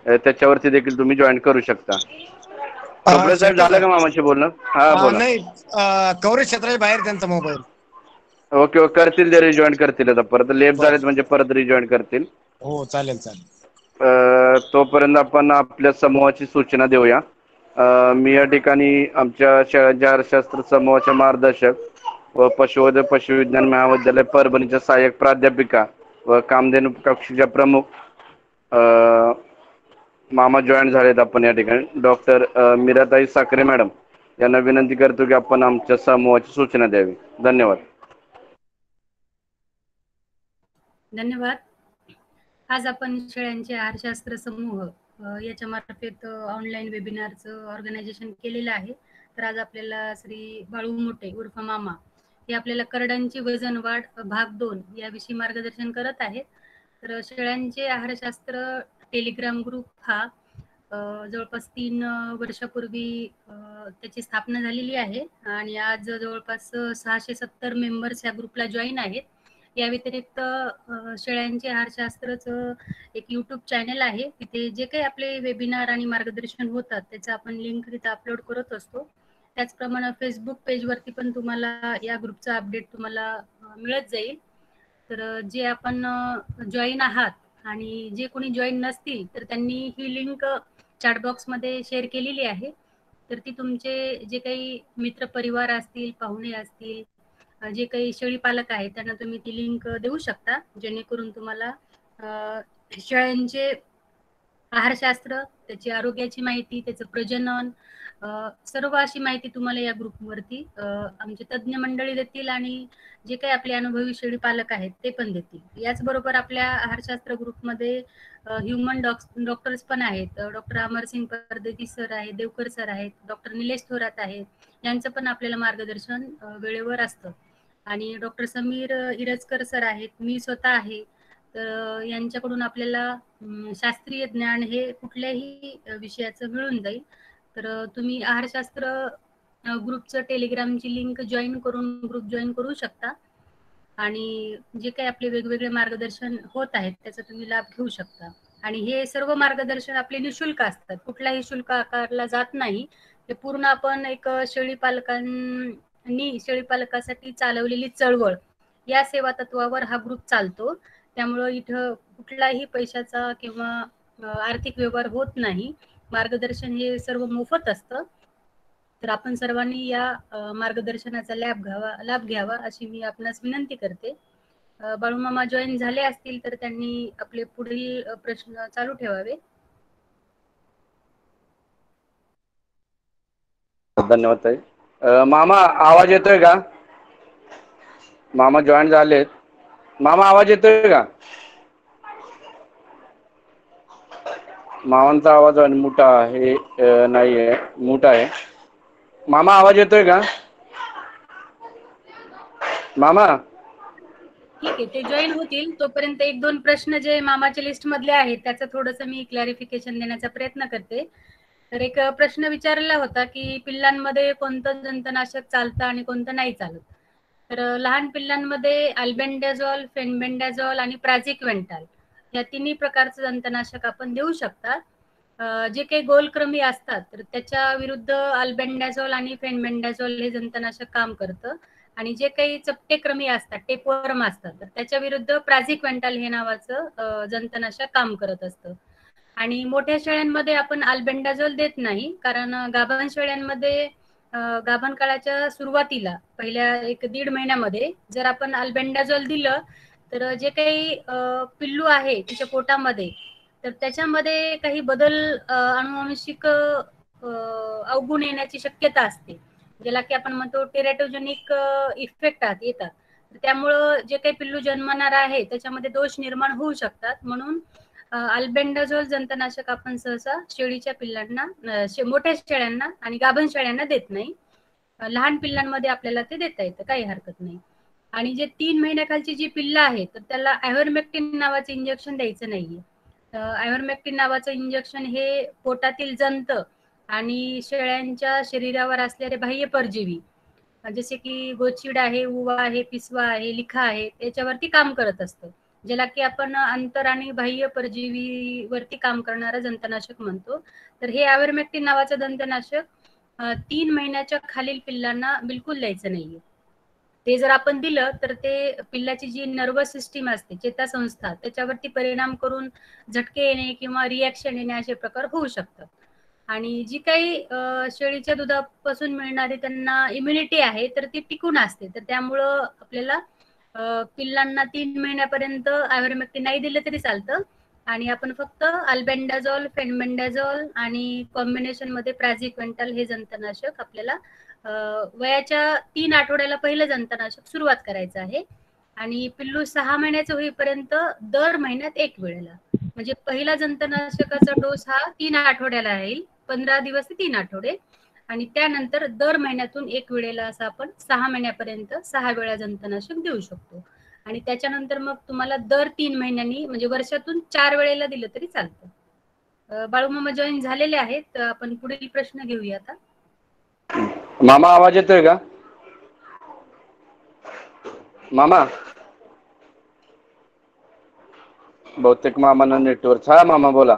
त्याच्यावरती देखील तुम्ही जॉईन करू शकता. चोपडे साहेब, झालं शेळकेसर, का मामाशी बोलणं? हा बोला. नाही, कव्हरेज क्षेत्राच्या बाहेर त्यांचा मोबाईल. ओके करतील, ते रिजॉईन करतील. आता परत लेप झालेत म्हणजे परत रिजॉईन करतील. हो चालेल. तोपर्यंत आपण आपल्या समूहाची सूचना देऊया. मी या ठिकाणी आमच्या शेळ्यांच्या आहारशास्त्र समूहाचे मार्गदर्शक व पशुवैद्य पशुविज्ञान महाविद्यालय परभणीच्या सहाय्यक प्राध्यापिका व कामधेनू कक्षीच्या प्रमुख मामा जॉईन झालेत आपण या ठिकाणी. डॉक्टर मीराताई साखरे मॅडम यांना विनंती करतो की आपण आमच्या समूहाची सूचना द्यावी. धन्यवाद. धन्यवाद. आज आपण शेळ्यांचे आहारशास्त्र समूह याच्या मार्फत ऑनलाईन वेबिनारचं ऑर्गनायझेशन केलेलं आहे. तर आज आपल्याला श्री बाळू मोठे उर्फ मामा हे आपल्याला करडांची वजन वाढ भाग 2 याविषयी मार्गदर्शन करत आहेत. तर शेळ्यांचे आहारशास्त्र टेलिग्राम ग्रुप हा जवळपास 3 वर्षापूर्वी त्याची स्थापना झालेली आहे आणि आज जवळपास 670 मेंबर्स या ग्रुपला जॉईन आहेत. या व्यतिरिक्त शेळ्यांचे आहारशास्त्रचं एक यूट्यूब चॅनल आहे. तिथे जे काही आपले वेबिनार आणि मार्गदर्शन होतात त्याचं आपण लिंक तिथे अपलोड करत असतो. त्याचप्रमाणे फेसबुक पेजवरती पण तुम्हाला या ग्रुपचा अपडेट तुम्हाला मिळत जाईल. तर जे आपण जॉईन आहात आणि जे कोणी जॉईन नसतील तर त्यांनी ही लिंक चॅटबॉक्समध्ये शेअर केलेली आहे. तर ती तुमचे जे काही मित्रपरिवार असतील, पाहुणे असतील, जे काही शेळी पालक आहेत त्यांना तुम्ही ती लिंक देऊ शकता, जेणेकरून तुम्हाला शेळ्यांचे आहारशास्त्र, त्याची आरोग्याची माहिती, त्याचं प्रजनन, सर्व अशी माहिती तुम्हाला या ग्रुपवरती आमचे तज्ज्ञ मंडळी देतील आणि जे काही आपले अनुभवी शेळी पालक आहेत ते पण देतील. याचबरोबर आपल्या आहारशास्त्र ग्रुपमध्ये ह्युमन डॉक्टर्स पण आहेत. डॉक्टर अमरसिंग परदेती सर आहेत, देवकर सर आहेत, डॉक्टर निलेश थोरात आहेत. यांचं पण आपल्याला मार्गदर्शन वेळेवर असतं. आणि डॉक्टर समीर इरजकर सर आहेत, मी स्वतः आहे. तर यांच्याकडून आपल्याला शास्त्रीय ज्ञान हे कुठल्याही विषयाचं मिळून जाईल. तर तुम्ही आहारशास्त्र ग्रुपचं टेलिग्रामची लिंक जॉईन करून ग्रुप जॉईन करू शकता आणि जे काही आपले वेगवेगळे मार्गदर्शन होत आहेत त्याचा तुम्ही लाभ घेऊ शकता. आणि हे सर्व मार्गदर्शन आपले निशुल्क असतात, कुठलाही शुल्क आकारला जात नाही. हे पूर्ण आपण एक शेळीपालकासाठी चालवलेली चळवळ या सेवा तत्वावर हा ग्रुप चालतो. त्यामुळं इथं कुठलाही पैशाचा किंवा आर्थिक व्यवहार होत नाही. मार्गदर्शन हे सर्व मोफत असतं. तर आपण सर्वांनी या मार्गदर्शनाचा लाभ घ्यावा अशी मी आपणास विनंती करते. बाळूमामा जॉईन झाले असतील तर त्यांनी आपले पुढील प्रश्न चालू ठेवावे. धन्यवाद ताई. मामा आवाज येतोय का? मामा जॉईन झालेत. मामा आवाज येतोय का? मामांचा आवाज अनमुटा आहे, नाहीये, मुटा आहे. मामा आवाज येतोय का? मामा ठीक आहे, ते जॉईन होतील तोपर्यंत एक दोन प्रश्न जे मामाच्या लिस्ट मधले आहेत त्याचं थोडंसं मी क्लॅरिफिकेशन देण्याचा प्रयत्न करते. तर एक प्रश्न विचारला होता की पिल्लांमध्ये कोणतं जंतनाशक चालतं आणि कोणतं नाही चालत. तर लहान पिल्लांमध्ये अल्बेंडाझोल, फेनबेंडाझोल आणि प्राझिक्वेंटाल या तिन्ही प्रकारचं जंतनाशक आपण देऊ शकता. जे काही गोलक्रमी असतात तर त्याच्या विरुद्ध अल्बेंडाझोल आणि फेनबेंडाझोल हे जंतनाशक काम करतं. आणि जे काही चपटेक्रमी असतात, टेपवर्म असतात, तर त्याच्या विरुद्ध प्राझिक्वेंटाल हे नावाचं जंतनाशक काम करत असतं. आणि मोठ्या शेळ्यांमध्ये आपण अल्बेंडाझोल देत नाही, कारण गाभण शेळ्यांमध्ये गाभण काळाच्या सुरुवातीला पहिल्या 1-1.5 महिन्यामध्ये जर आपण अल्बेंडाझोल दिलं तर जे काही पिल्लू आहे तिच्या पोटामध्ये तर त्याच्यामध्ये काही बदल अनुवांशिक अवगुण येण्याची शक्यता असते, ज्याला की आपण म्हणतो टेराटोजेनिक इफेक्ट येतात. त्यामुळं जे काही पिल्लू जन्मणार आहे त्याच्यामध्ये दोष निर्माण होऊ शकतात. म्हणून अल्बेंडाझोल जंतनाशक आपण सहसा शेळीच्या पिल्लांना, मोठ्या शेळ्यांना आणि गाभण शेळ्यांना देत नाही. लहान पिल्लांमध्ये आपल्याला ते देता येतं, काही हरकत नाही. आणि जे 3 महिन्याखालची जी पिल्लं आहेत तर त्याला आयव्हरमेक्टिन नावाचं इंजेक्शन द्यायचं नाहीये. आयव्हरमेक्टिन नावाचं इंजेक्शन हे पोटातील जंत आणि शेळ्यांच्या शरीरावर असलेले बाह्य परजीवी जसे की गोचिड आहे, उवा आहे, पिसवा आहे, लिखा आहे, त्याच्यावरती काम करत असतं, ज्याला की आपण अंतर आणि बाह्य परजीवीवरती काम करणारं जंतनाशक म्हणतो. तर हे आयव्हरमेक्टिन नावाचं जंतनाशक 3 महिन्याच्या खालील पिल्लांना बिलकुल द्यायचं नाहीये. ते जर आपण दिलं तर ते पिल्लाची जी नर्वस सिस्टीम असते, चेतासंस्था, त्याच्यावरती परिणाम करून झटके येणे किंवा रिॲक्शन येणे असे प्रकार होऊ शकतात. आणि जी काही शेळीच्या दुधापासून मिळणारी त्यांना इम्युनिटी आहे तर ती टिकून असते. तर त्यामुळं आपल्याला पिल्लांना 3 महिन्यापर्यंत आयव्हरमेक्टिन नाही दिलं तरी चालतं. आणि आपण फक्त अल्बेंडाझोल, फेनबेंडाझोल आणि कॉम्बिनेशन मध्ये प्राझिक्वेंटाल हे जंतनाशक आपल्याला वयाच्या 3 आठवड्याला पहिलं जंतनाशक सुरुवात करायचं आहे. आणि पिल्लू 6 महिन्याचं होईपर्यंत दर महिन्यात 1 वेळेला, म्हणजे पहिला जंतनाशकाचा डोस हा 3 आठवड्याला राहील, 15 दिवस ते 3 आठवडे. आणि त्यानंतर दर महिन्यातून 1 वेळेला असं आपण 6 महिन्यापर्यंत 6 वेळा जंतनाशक देऊ शकतो. आणि त्याच्यानंतर मग तुम्हाला दर 3 महिन्यांनी म्हणजे वर्षातून 4 वेळेला दिलं तरी चालतं. बाळूमामा जॉईन झालेले आहेत, आपण पुढील प्रश्न घेऊया आता. मामा आवाज येतोय का? मामा बहुतेक मामांना नेटवर्क. हा मामा बोला.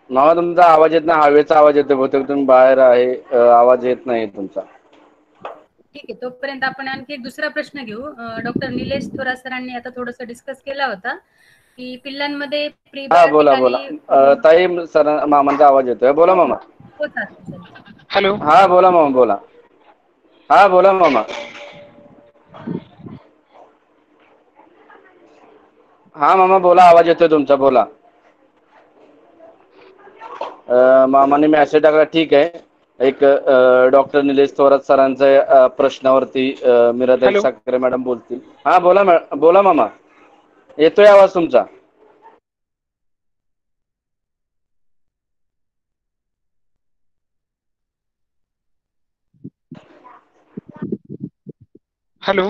मामा तुमचा आवाज येत नाही, हवेचा आवाज येतो, बहुतेक तुम्ही बाहेर आहे, आवाज येत नाही तुमचा. ठीक आहे, तोपर्यंत आपण आणखी एक दुसरा प्रश्न घेऊ. डॉक्टर निलेश थोरात सरांनी आता थोडस डिस्कस केला होता की पिल्लांमध्ये हा बोला बोला. ताई सर मामांचा आवाज येतोय, बोला मामा. हॅलो. हा बोला मामा बोला. हा बोला मामा. हा मामा बोला, आवाज येतोय तुमचा, बोला. मामाने मेसेज टाकला, ठीक आहे. एक डॉक्टर निलेश थोरात सरांच्या प्रश्नावरती मीराताई साखरे मॅडम बोलतील. हा बोला बोला मामा, येतोय आवाज तुमचा. हॅलो.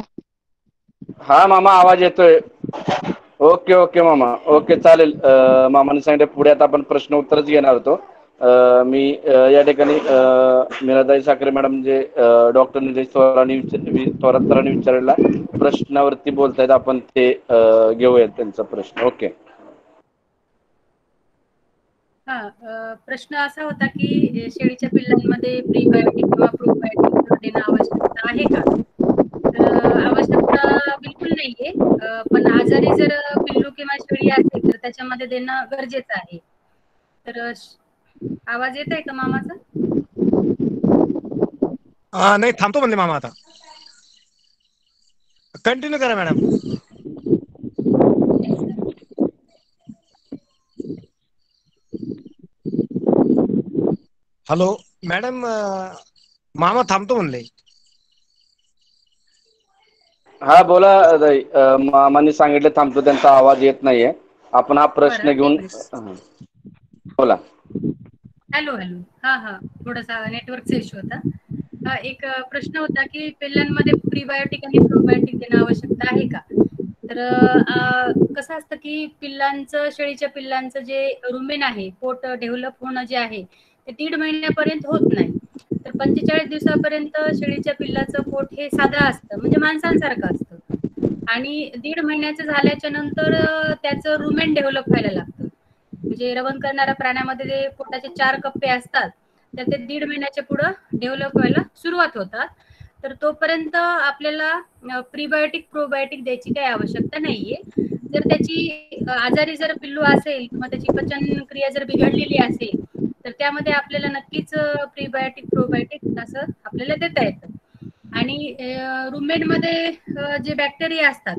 हा मामा आवाज येतोय. ओके ओके मामा, ओके चालेल. मामाने सांगितलं पुढे आता आपण प्रश्न उत्तरच घेणार होतो. मी या ठिकाणी मीराताई साखरे मॅडम जे डॉक्टर निलेश थोरात सरांनी विचारलेला प्रश्नावरती बोलतायत, आपण ते घेऊयात त्यांचा प्रश्न. ओके. प्रश्न असा होता की शेळीच्या पिल्लांमध्ये प्रीबायोटिक किंवा प्रोबायोटिक देणं आवश्यकता आहे का? तर आवश्यकता बिलकुल नाहीये. पण आजारी जर पिल्लू किंवा शेळी असेल तर त्याच्यामध्ये देणं गरजेचं आहे. तर आवाज येत आहे का मामाचा? नाही, थांबतो म्हणले मामा. आता कंटिन्यू करा मॅडम. हॅलो मॅडम, मामा थांबतो म्हणले. हा बोला ताई. मामांनी सांगितलं थांबतो, त्यांचा आवाज येत नाहीये. आपण हा प्रश्न बरं, घेऊन एक मिनिट. बोला. Hello hello. हा थोडासा नेटवर्कचा इश्यू होता. एक प्रश्न होता की पिल्लांमध्ये प्रीबायोटिक आणि प्रोबायोटिक देणं आवश्यकता आहे का? तर कसं असतं की शेळीच्या पिल्लांचं जे रुमेन आहे, पोट डेव्हलप होणं जे आहे ते 1.5 महिन्यापर्यंत होत नाही. तर 45 दिवसापर्यंत शेळीच्या पिल्लाचं पोट हे साधं असतं, म्हणजे माणसांसारखं असतं. आणि 1.5 महिन्याचं झाल्याच्या नंतर त्याचं रुमेन डेव्हलप व्हायला लागतं. म्हणजे रवण करणाऱ्या प्राण्यामध्ये जे पोटाचे 4 कप्पे असतात, तर ते 1.5 महिन्याच्या पुढं डेव्हलप व्हायला सुरुवात होतात. तर तोपर्यंत आपल्याला प्रीबायोटिक प्रोबायोटिक द्यायची काही आवश्यकता नाहीये. जर त्याची आजारी जर पिल्लू असेल किंवा त्याची पचनक्रिया जर बिघडलेली असेल तर त्यामध्ये आपल्याला नक्कीच प्रीबायोटिक प्रोबायोटिक असं आपल्याला देता येतं. आणि रुमेनमध्ये जे बॅक्टेरिया असतात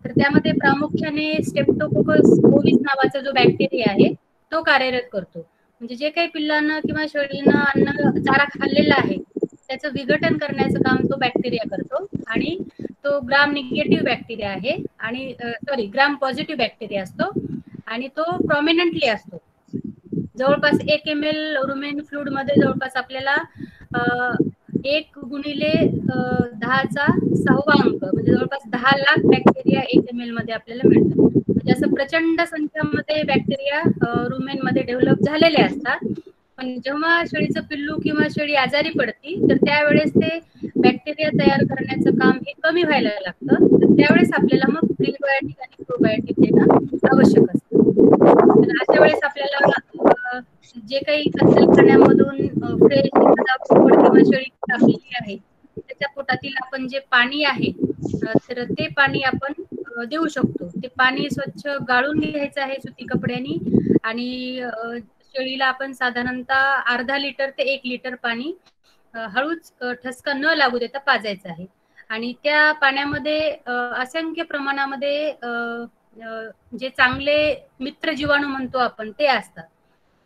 तर त्यामध्ये प्रामुख्याने स्टेप्टोकोकस ओविस नावाचा जो बॅक्टेरिया आहे तो कार्यरत करतो. म्हणजे जे काही पिल्लांना किंवा शेळीनं चारा खाल्लेला आहे त्याचं विघटन करण्याचं काम तो बॅक्टेरिया करतो. आणि तो ग्राम निगेटिव्ह बॅक्टेरिया आहे, आणि ग्राम पॉझिटिव्ह बॅक्टेरिया असतो, आणि तो प्रॉमिनंटली असतो. जवळपास 1 ml रुमेन फ्लूड मध्ये जवळपास आपल्याला 1 × 10⁶ अंक म्हणजे जवळपास 10 लाख बॅक्टेरिया 1 ml मध्ये आपल्याला मिळतात. म्हणजे असं प्रचंड संख्यामध्ये बॅक्टेरिया रुमेन मध्ये डेव्हलप झालेले असतात. पण जेव्हा शेळीचं पिल्लू किंवा शेळी आजारी पडती तर त्यावेळेस ते बॅक्टेरिया तयार करण्याचं काम हे कमी व्हायला लागतं. तर त्यावेळेस आपल्याला मग प्रीबायोटिक आणि प्रोबायोटिक देणं आवश्यक असतं. तर अशा वेळेस आपल्याला जे काही कत्तलखान्यामधून फ्रेश एखादा बोकड किंवा शेळी कापलेली आहे त्याच्या पोटातील आपण जे पाणी आहे तर ते पाणी आपण देऊ शकतो. ते पाणी स्वच्छ गाळून घ्यायचं आहे सुती कपड्यानी, आणि शेळीला आपण साधारणतः अर्धा लिटर ते 1 लिटर पाणी हळूच ठसका न लागू देता पाजायचं आहे. आणि त्या पाण्यामध्ये असंख्य प्रमाणामध्ये जे चांगले मित्र जीवाणू म्हणतो आपण ते असतात.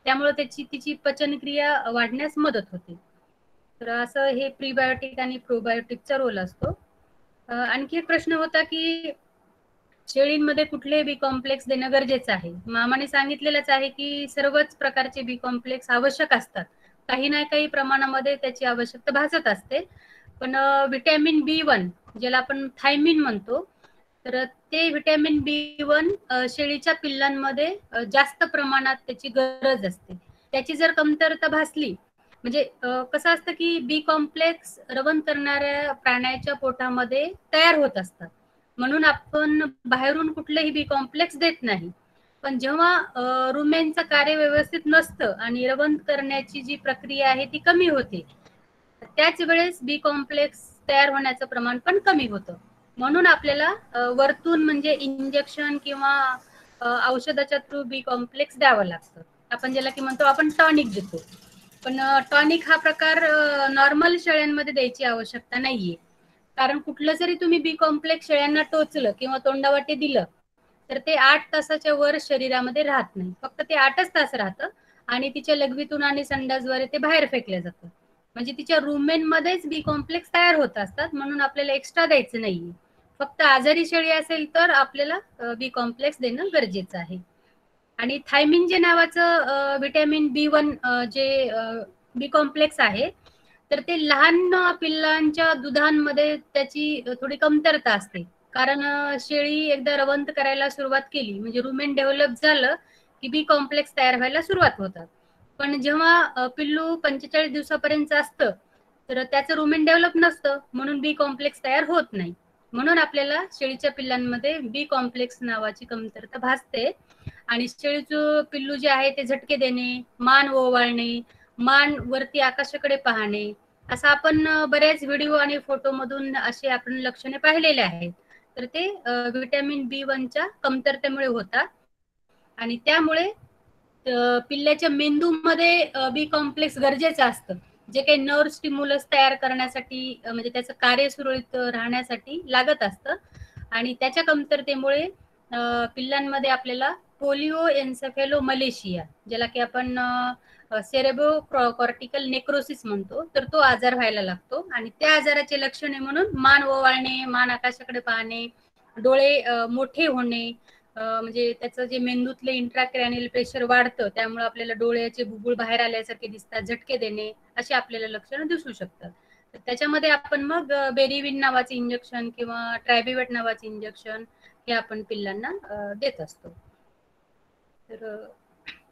त्यामुळे तिची पचनक्रिया वाढण्यास मदत होते. तर असं हे प्रीबायोटिक आणि प्रोबायोटिकचा रोल असतो. आणखी एक प्रश्न होता की शेळींमध्ये कुठले बी कॉम्प्लेक्स देणं गरजेचं आहे. मामाने सांगितलेलंच आहे की सर्वच प्रकारचे बी कॉम्प्लेक्स आवश्यक असतात. काही ना काही प्रमाणामध्ये त्याची आवश्यकता भासत असते. पण व्हिटॅमिन B1 ज्याला आपण थायमिन म्हणतो, तर ते व्हिटॅमिन B1 शेळीच्या पिल्लांमध्ये जास्त प्रमाणात त्याची गरज असते. त्याची जर कमतरता भासली म्हणजे कसं असतं की बी कॉम्प्लेक्स रवण करणाऱ्या प्राण्याच्या पोटामध्ये तयार होत असतात, म्हणून आपण बाहेरून कुठलेही बी कॉम्प्लेक्स देत नाही. पण जेव्हा रुमेनचं कार्य व्यवस्थित नसतं आणि रवण करण्याची जी प्रक्रिया आहे ती कमी होते, त्याच वेळेस बी कॉम्प्लेक्स तयार होण्याचं प्रमाण पण कमी होतं. म्हणून आपल्याला वरतून म्हणजे इंजेक्शन किंवा औषधाच्या थ्रू बी कॉम्प्लेक्स द्यावं लागतं. आपण ज्याला की म्हणतो आपण टॉनिक देतो. पण टॉनिक हा प्रकार नॉर्मल शेळ्यांमध्ये द्यायची आवश्यकता नाहीये. कारण कुठलं जरी तुम्ही बी कॉम्प्लेक्स शेळ्यांना टोचलं किंवा तोंडावाटे दिलं तर ते 8 तासाच्या वर शरीरामध्ये राहत नाही. फक्त ते 8च तास राहतं आणि तिच्या लघवीतून आणि संडासद्वारे ते बाहेर फेकलं जातं. म्हणजे तिच्या रुमेन मध्येच बी कॉम्प्लेक्स तयार होत असतात, म्हणून आपल्याला एक्स्ट्रा द्यायचं नाहीये. फक्त आजारी शेळी असेल तर आपल्याला बी कॉम्प्लेक्स देणं गरजेचं आहे. आणि थायमिन जे नावाचं व्हिटॅमिन B1 जे बी कॉम्प्लेक्स आहे तर ते लहान पिल्लांच्या दुधांमध्ये त्याची थोडी कमतरता असते. कारण शेळी एकदा रवंथ करायला सुरुवात केली म्हणजे रुमेन डेव्हलप झालं की बी कॉम्प्लेक्स तयार व्हायला सुरुवात होतात. पण जेव्हा पिल्लू 45 दिवसापर्यंत असतं तर त्याचं रुमेन डेव्हलप नसतं, म्हणून बी कॉम्प्लेक्स तयार होत नाही. म्हणून आपल्याला शेळीच्या पिल्लांमध्ये बी कॉम्प्लेक्स नावाची कमतरता भासते. आणि शेळीचं पिल्लू जे आहे ते झटके देणे, मान ओवाळणे, मान वरती आकाशाकडे पाहणे, असं आपण बऱ्याच व्हिडिओ आणि फोटो मधून असे आपण लक्षणे पाहिलेले आहेत. तर ते व्हिटॅमिन B1च्या कमतरतेमुळे होतात. आणि त्यामुळे पिल्ल्याच्या मेंदूमध्ये बी कॉम्प्लेक्स गरजेचं असतं, जे काही नर्व स्टिम्युलस तयार करण्यासाठी म्हणजे त्याचं कार्य सुरळीत राहण्यासाठी लागत असतं. आणि त्याच्या कमतरतेमुळे पिल्लांमध्ये आपल्याला पोलिओ एन्सेफॅलोमलेशिया, ज्याला की आपण सेरेब्रो कॉर्टिकल नेक्रोसिस म्हणतो, तर तो आजार व्हायला लागतो. आणि त्या आजाराचे लक्षणे म्हणून मान ओवाळणे, मान आकाशाकडे पाहणे, डोळे मोठे होणे, म्हणजे त्याचं जे मेंदूतले इंट्राक्रॅनियल प्रेशर वाढतं, त्यामुळे आपल्याला डोळ्याचे बुबुळ बाहेर आल्यासारखे दिसतात, झटके देणे, अशी आपल्याला लक्षणं दिसू शकतात. तर त्याच्यामध्ये आपण मग बेरिविन नावाचे इंजेक्शन किंवा ट्रायबिवेट नावाचे इंजेक्शन हे आपण पिल्लांना देत असतो. तर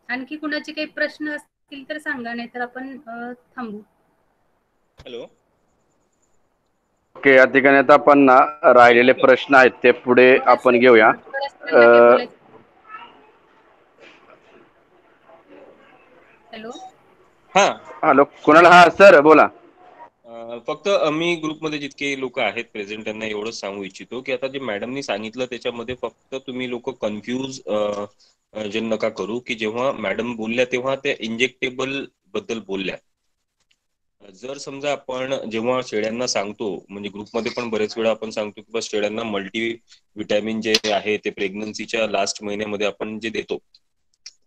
आणखी कुणाचे काही प्रश्न असतील तर सांगा, नाहीतर आपण थांबू. हॅलो. ओके, या ठिकाणी आता आपण ना राहिलेले प्रश्न आहेत ते पुढे आपण घेऊया. हॅलो. हा हॅलो, कुणाला? हा सर बोला. फक्त मी ग्रुपमध्ये जितके लोक आहेत प्रेझेंट त्यांना एवढंच सांगू इच्छितो की आता जे मॅडमनी सांगितलं त्याच्यामध्ये फक्त तुम्ही लोक कन्फ्यूज जे नका करू की जेव्हा मॅडम बोलल्या तेव्हा त्या इंजेक्टेबल बद्दल बोलल्या. जर समजा आपण जेव्हा शेळ्यांना सांगतो म्हणजे ग्रुपमध्ये पण बरेच वेळा आपण सांगतो की बस शेळ्यांना मल्टी विटॅमिन जे आहे ते प्रेग्नन्सीच्या लास्ट महिन्यामध्ये आपण जे देतो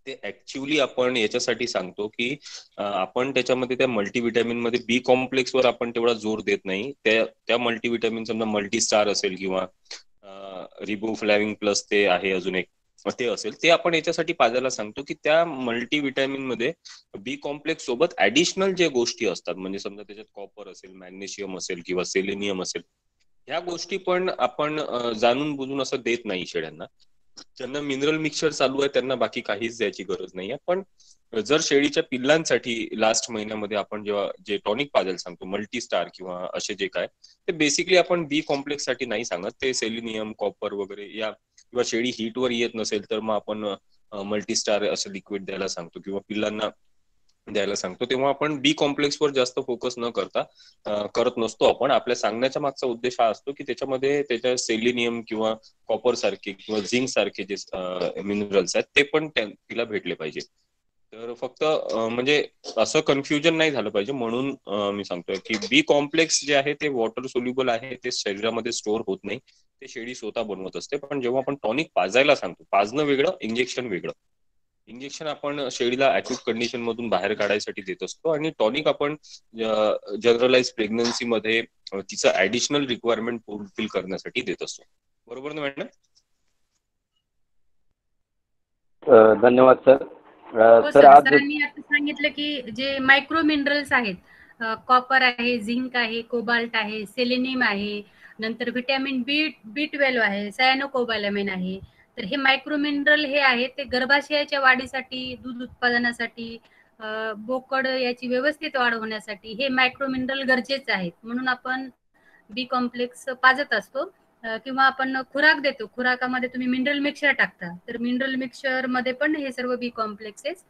ते ऍक्च्युअली आपण याच्यासाठी सांगतो की आपण त्याच्यामध्ये त्या मल्टीव्हिटॅमिन मध्ये बी कॉम्प्लेक्स वर आपण तेवढा जोर देत नाही. त्या मल्टीव्हिटॅमिन समजा मल्टी स्टार असेल किंवा रिबोफ्लॅविन प्लस ते आहे अजून एक ते असेल, ते आपण याच्यासाठी पाजायला सांगतो की त्या मल्टीव्हिटॅमिन मध्ये बी कॉम्प्लेक्स सोबत ऍडिशनल जे गोष्टी असतात म्हणजे समजा त्याच्यात कॉपर असेल, मॅग्नेशियम असेल किंवा सेलेनियम असेल, ह्या गोष्टी पण आपण जाणून बुजून असं देत नाही शेळ्यांना. ज्यांना मिनरल मिक्सचर चालू आहे त्यांना बाकी काहीच द्यायची गरज नाही आहे. पण जर शेळीच्या पिल्लांसाठी लास्ट महिन्यामध्ये आपण जेव्हा जे टॉनिक पाजायला सांगतो मल्टी स्टार किंवा असे जे काय, ते बेसिकली आपण बी कॉम्प्लेक्स साठी नाही सांगत. ते सेलिनियम, कॉपर वगैरे या किंवा शेळी हीटवर येत नसेल तर मग आपण मल्टी स्टार असं लिक्विड द्यायला सांगतो किंवा पिल्लांना द्यायला सांगतो. तेव्हा आपण बी कॉम्प्लेक्स वर जास्त फोकस न करता करत नसतो आपण. आपल्या सांगण्याच्या मागचा उद्देश हा असतो की त्याच्यामध्ये त्याच्या सेलिनियम किंवा कॉपर सारखे किंवा झिंक सारखे जे मिनरल्स आहेत ते पण तिला भेटले पाहिजे. तर फक्त म्हणजे असं कन्फ्युजन नाही झालं पाहिजे म्हणून मी सांगतोय की बी कॉम्प्लेक्स जे आहे ते वॉटर सोल्युबल आहे, ते शरीरामध्ये स्टोअर होत नाही, ते शेळी स्वतः बनवत असते. पण जेव्हा आपण टॉनिक पाजायला सांगतो, पाजणं वेगळं, इंजेक्शन वेगळं. इंजेक्शन आपण शेळीला अॅक्यूट कंडिशन मधून बाहेर काढायसाठी देत असतो आणि टॉनिक आपण जनरलाइज प्रेग्नन्सी मध्ये तिचं ऍडिशनल रिक्वायरमेंट फुलफिल करण्यासाठी देत असतो. बरोबर ना मॅडम? धन्यवाद सर. हो सर सर, आज सरांनी आता सांगितलं की जे मायक्रो मिनरल्स आहेत, कॉपर आहे, झिंक आहे, कोबाल्ट आहे, सेलेनियम आहे, नंतर व्हिटॅमिन B12 आहे, सायनोकोबालामिन आहे. तर हे मायक्रो मिनरल हे आहे ते गर्भाशयाच्या वाढीसाठी, दूध उत्पादनासाठी, बोकड याची व्यवस्थित वाढ होण्यासाठी हे मायक्रो मिनरल गरजेचे आहेत. म्हणून आपण बी कॉम्प्लेक्स पाजत असतो. किंवा आपण खुराक देतो, खुराकामध्ये तुम्ही मिनरल मिक्सचर टाकता, तर मिनरल मिक्सचर मध्ये पण हे सर्व बी कॉम्प्लेक्सेस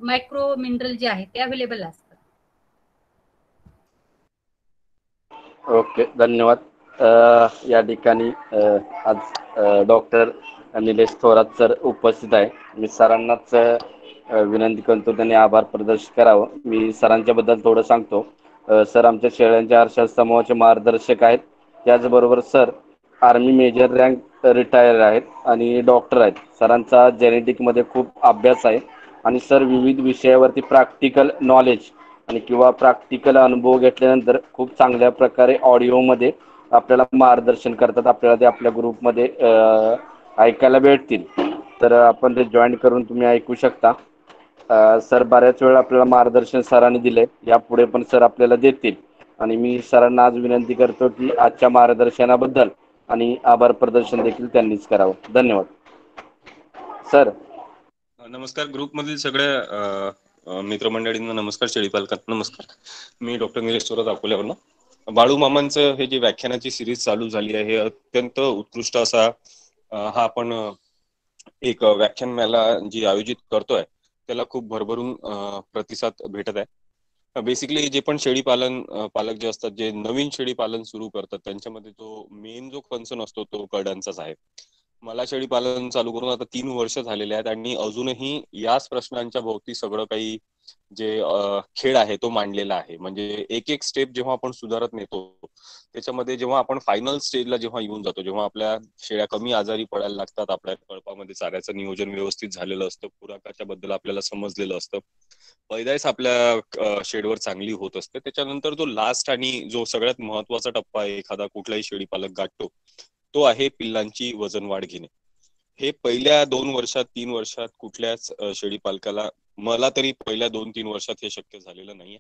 मायक्रो मिनरल जे आहेत ते अवेलेबल असतात. ओके, धन्यवाद. या ठिकाणी आज डॉक्टर निलेश थोरात सर उपस्थित आहे. मी सरांनाच विनंती करतो त्यांनी आभार प्रदर्शित करावं. मी सरांच्या बद्दल थोडं सांगतो. सर आमच्या शेळ्यांच्या आरशा समूहाचे मार्गदर्शक आहेत. त्याचबरोबर sir army major rank retire आहेत आणि डॉक्टर आहेत. सरांचा जेनेटिकमध्ये खूप अभ्यास आहे आणि सर विविध विषयावरती प्रॅक्टिकल नॉलेज आणि किंवा प्रॅक्टिकल अनुभव घेतल्यानंतर खूप चांगल्या प्रकारे ऑडिओमध्ये आपल्याला मार्गदर्शन करतात. आपल्याला ते आपल्या ग्रुपमध्ये ऐकायला भेटतील. तर आपण ते जॉईन करून तुम्ही ऐकू शकता. सर बऱ्याच वेळा आपल्याला मार्गदर्शन सरांनी दिले, यापुढे पण सर आपल्याला देतील. आणि मी सरांना आज विनंती करतो की आजच्या मार्गदर्शनाबद्दल आणि आभार प्रदर्शन देखील त्यांनीच करावं. धन्यवाद सर. नमस्कार ग्रुपमधील सगळ्या मित्रमंडळींना नमस्कार, शेळी पालकांना नमस्कार. मी डॉक्टर निलेश थोरात अकोल्यावरनं. बाळू मामांचं हे जे व्याख्यानाची सिरीज चालू झाली आहे हे अत्यंत उत्कृष्ट असा हा आपण एक व्याख्यानमाला जी आयोजित करतोय त्याला खूप भरभरून प्रतिसाद भेटत आहे. बेसिकली जे पण शेळी पालक जे असतात, जे नवीन शेळी पालन सुरू करतात, त्यांच्यामध्ये तो मेन जो कन्सर्न असतो तो करड्यांचाच आहे. मला शेळी पालन चालू करून आता 3 वर्ष झालेले आहेत आणि अजूनही याच प्रश्नांच्या भोवती सगळं काही जे खेळ आहे तो मांडलेला आहे. म्हणजे एक एक स्टेप जेव्हा आपण सुधारत नेतो त्याच्यामध्ये जेव्हा आपण फायनल स्टेजला जेव्हा येऊन जातो, जेव्हा आपल्या शेळ्या कमी आजारी पडायला लागतात, आपल्या कळपामध्ये चाऱ्याचं नियोजन व्यवस्थित झालेलं असतं, खुराकाच्या बद्दल आपल्याला समजलेलं असतं, पैदाइश आपल्या शेडवर चांगली होत असते, त्याच्यानंतर जो लास्ट आणि जो सगळ्यात महत्वाचा टप्पा आहे एखादा कुठलाही शेळी पालक गाठतो तो आहे पिल्लांची वजन वाढ घेणे. हे पहिल्या 2 वर्षात 3 वर्षात कुठल्याच शेळी पालकाला, मला तरी पहिल्या 2-3 वर्षात हे शक्य झालेलं नाहीये.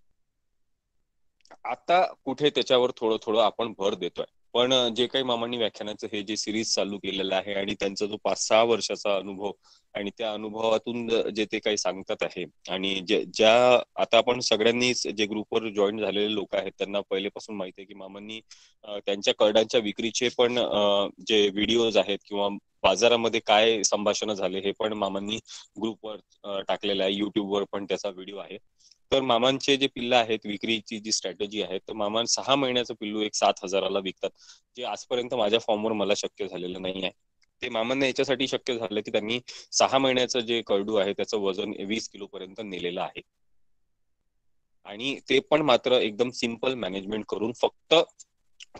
आता कुठे त्याच्यावर थोडं थोडं आपण भर देतोय. पण जे काही मामांनी व्याख्यानाचं हे जे सिरीज चालू केलेलं आहे आणि त्यांचा जो 5-6 वर्षाचा अनुभव आणि त्या अनुभवातून जे ते काही सांगतात आहे आणि ज्या आता आपण सगळ्यांनीच जे ग्रुपवर जॉईन झालेले लोक आहेत त्यांना पहिलेपासून माहिती आहे की मामांनी त्यांच्या करड्यांच्या विक्रीचे पण जे व्हिडिओज आहेत किंवा बाजारामध्ये काय संभाषण झाले हे पण मामांनी ग्रुपवर टाकलेलं आहे. युट्यूबवर पण त्याचा व्हिडिओ आहे. तर मामांचे जे पिल्लं आहेत, विक्रीची जी स्ट्रॅटेजी आहे, तर मामा 6 महिन्याचं पिल्लू एक 7,000ला विकतात, जे आजपर्यंत माझ्या फॉर्मवर मला शक्य झालेलं नाही आहे. ते मामांना याच्यासाठी शक्य झालं की त्यांनी 6 महिन्याचं जे करडू आहे त्याचं वजन 20 किलो पर्यंत नेलेलं आहे आणि ते पण मात्र एकदम सिंपल मॅनेजमेंट करून फक्त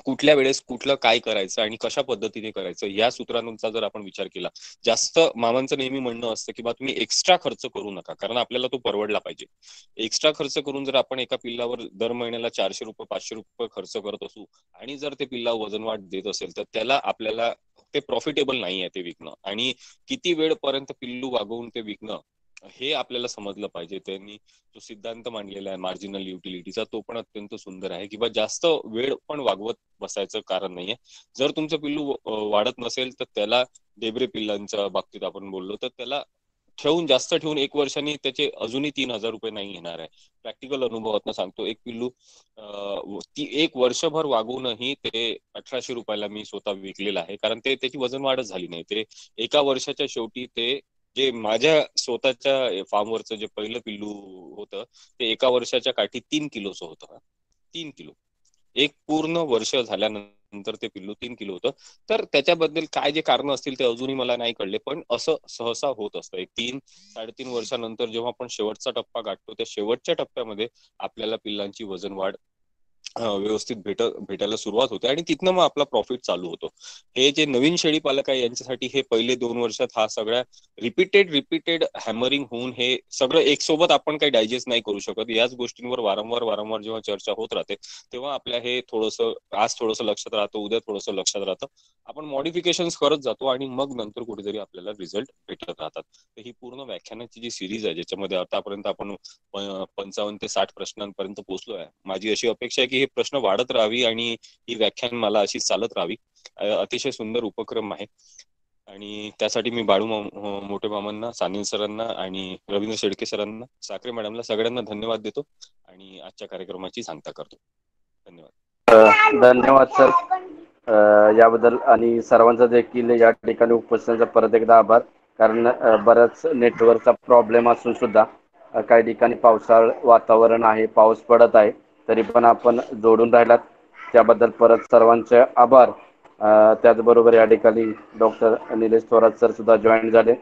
कुठल्या वेळेस कुठलं काय करायचं आणि कशा पद्धतीने करायचं या सूत्रांचा जर आपण विचार केला. जास्त मामांचं नेहमी म्हणणं असतं की बा तुम्ही एक्स्ट्रा खर्च करू नका, कारण आपल्याला तो परवडला पाहिजे. एक्स्ट्रा खर्च करून जर आपण एका पिल्लावर दर महिन्याला 400 रुपये 500 रुपये खर्च करत असू आणि जर ते पिल्ला वजन वाढ देत असेल तर त्याला आपल्याला ते प्रॉफिटेबल नाही आहे ते विकणं. आणि किती वेळपर्यंत पिल्लू वागवून ते विकणं हे आपल्याला समजलं पाहिजे. त्यांनी जो सिद्धांत मांडलेला आहे मार्जिनल युटिलिटीचा तो पण अत्यंत सुंदर आहे. किंवा जास्त वेळ पण वागवत बसायचं कारण नाहीये. जर तुमचं पिल्लू वाढत नसेल तर त्याला डेबरे पिल्लांच्या बाबतीत आपण बोललो तर त्याला जास्त ठेवून 1 वर्षांनी त्याचे अजूनही 3,000 रुपये नाही येणार आहे. प्रॅक्टिकल अनुभवातनं सांगतो. एक पिल्लू 1 वर्षभर वागवूनही ते 1,800 रुपयाला मी स्वतः विकलेलं आहे, कारण ते त्याची वजन वाढच झाली नाही. ते एका वर्षाच्या शेवटी ते जे माझ्या स्वतःच्या फार्मवरचं जे पहिलं पिल्लू होतं ते एका वर्षाच्या काठी 3 किलोचं होतं. 3 किलो. एक पूर्ण वर्ष झाल्यानंतर ते पिल्लू 3 किलो होतं. तर त्याच्याबद्दल काय जे कारण असतील ते अजूनही मला नाही कळले, पण असं सहसा होत असतं. एक 3-3.5 वर्षानंतर जेव्हा आपण शेवटचा टप्पा गाठतो त्या शेवटच्या टप्प्यामध्ये आपल्याला पिल्लांची वजन वाढ व्यवस्थित भेटायला सुरुवात होते आणि तिथनं मग आपला प्रॉफिट चालू होतो. हे जे नवीन शेळी पालक आहे यांच्यासाठी हे पहिले 2 वर्षात हा सगळ्या रिपीटेड हॅमरिंग होऊन हे सगळं एक सोबत आपण काही डायजेस्ट नाही करू शकत. याच गोष्टींवर वारंवार जेव्हा चर्चा होत राहते तेव्हा आपल्या हे थोडंसं आज थोडंसं लक्षात राहतं, उद्या थोडंसं लक्षात राहतं, आपण मॉडिफिकेशन करत जातो आणि मग नंतर कुठेतरी आपल्याला रिझल्ट भेटत राहतात. तर ही पूर्ण व्याख्यानाची जी सिरीज आहे ज्याच्यामध्ये आतापर्यंत आपण 55 ते 60 प्रश्नांपर्यंत पोहोचलो आहे. माझी अशी अपेक्षा आहे की हे प्रश्न वाढत राहावी आणि ही व्याख्यान मला अशी चालत राहावी. अतिशय सुंदर उपक्रम आहे आणि त्यासाठी मी बाळू मोठे मामांना, सानिल सरांना आणि रवींद्र शेळके सरांना, साखरे मॅडमला सगळ्यांना धन्यवाद देतो आणि आजच्या कार्यक्रमाची सांगता करतो. धन्यवाद. धन्यवाद सर याबद्दल आणि सर्वांचा देखील या ठिकाणी उपस्थितीचा परत एकदा आभार. कारण बराच नेटवर्कचा प्रॉब्लेम असून सुद्धा काही ठिकाणी पावसाळ वातावरण आहे, पाऊस पडत आहे, तरी पण आपण जोडून राहिलात त्याबद्दल परत सर्वांचे आभार. त्याचबरोबर या ठिकाणी डॉक्टर निलेश थोरात सर सुद्धा जॉईन झाले.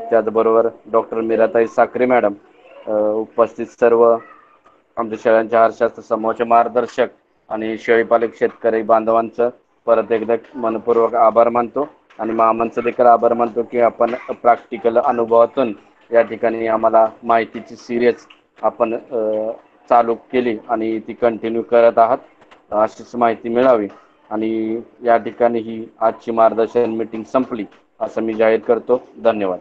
त्याचबरोबर डॉक्टर मीराताई साखरे मॅडम, उपस्थित सर्व आमच्या शेळ्यांच्या आहारशास्त्र समूहाचे मार्गदर्शक आणि शेळीपालक शेतकरी बांधवांचं परत एकदा मनपूर्वक आभार मानतो. आणि मामांचं देखील आभार मानतो की आपण प्रॅक्टिकल अनुभवातून या ठिकाणी आम्हाला माहितीची सिरीज आपण चालू केली आणि ती कंटिन्यू करत आहात. अशीच माहिती मिळावी आणि या ठिकाणी ही आजची मार्गदर्शन मीटिंग संपली असं मी जाहीर करतो. धन्यवाद.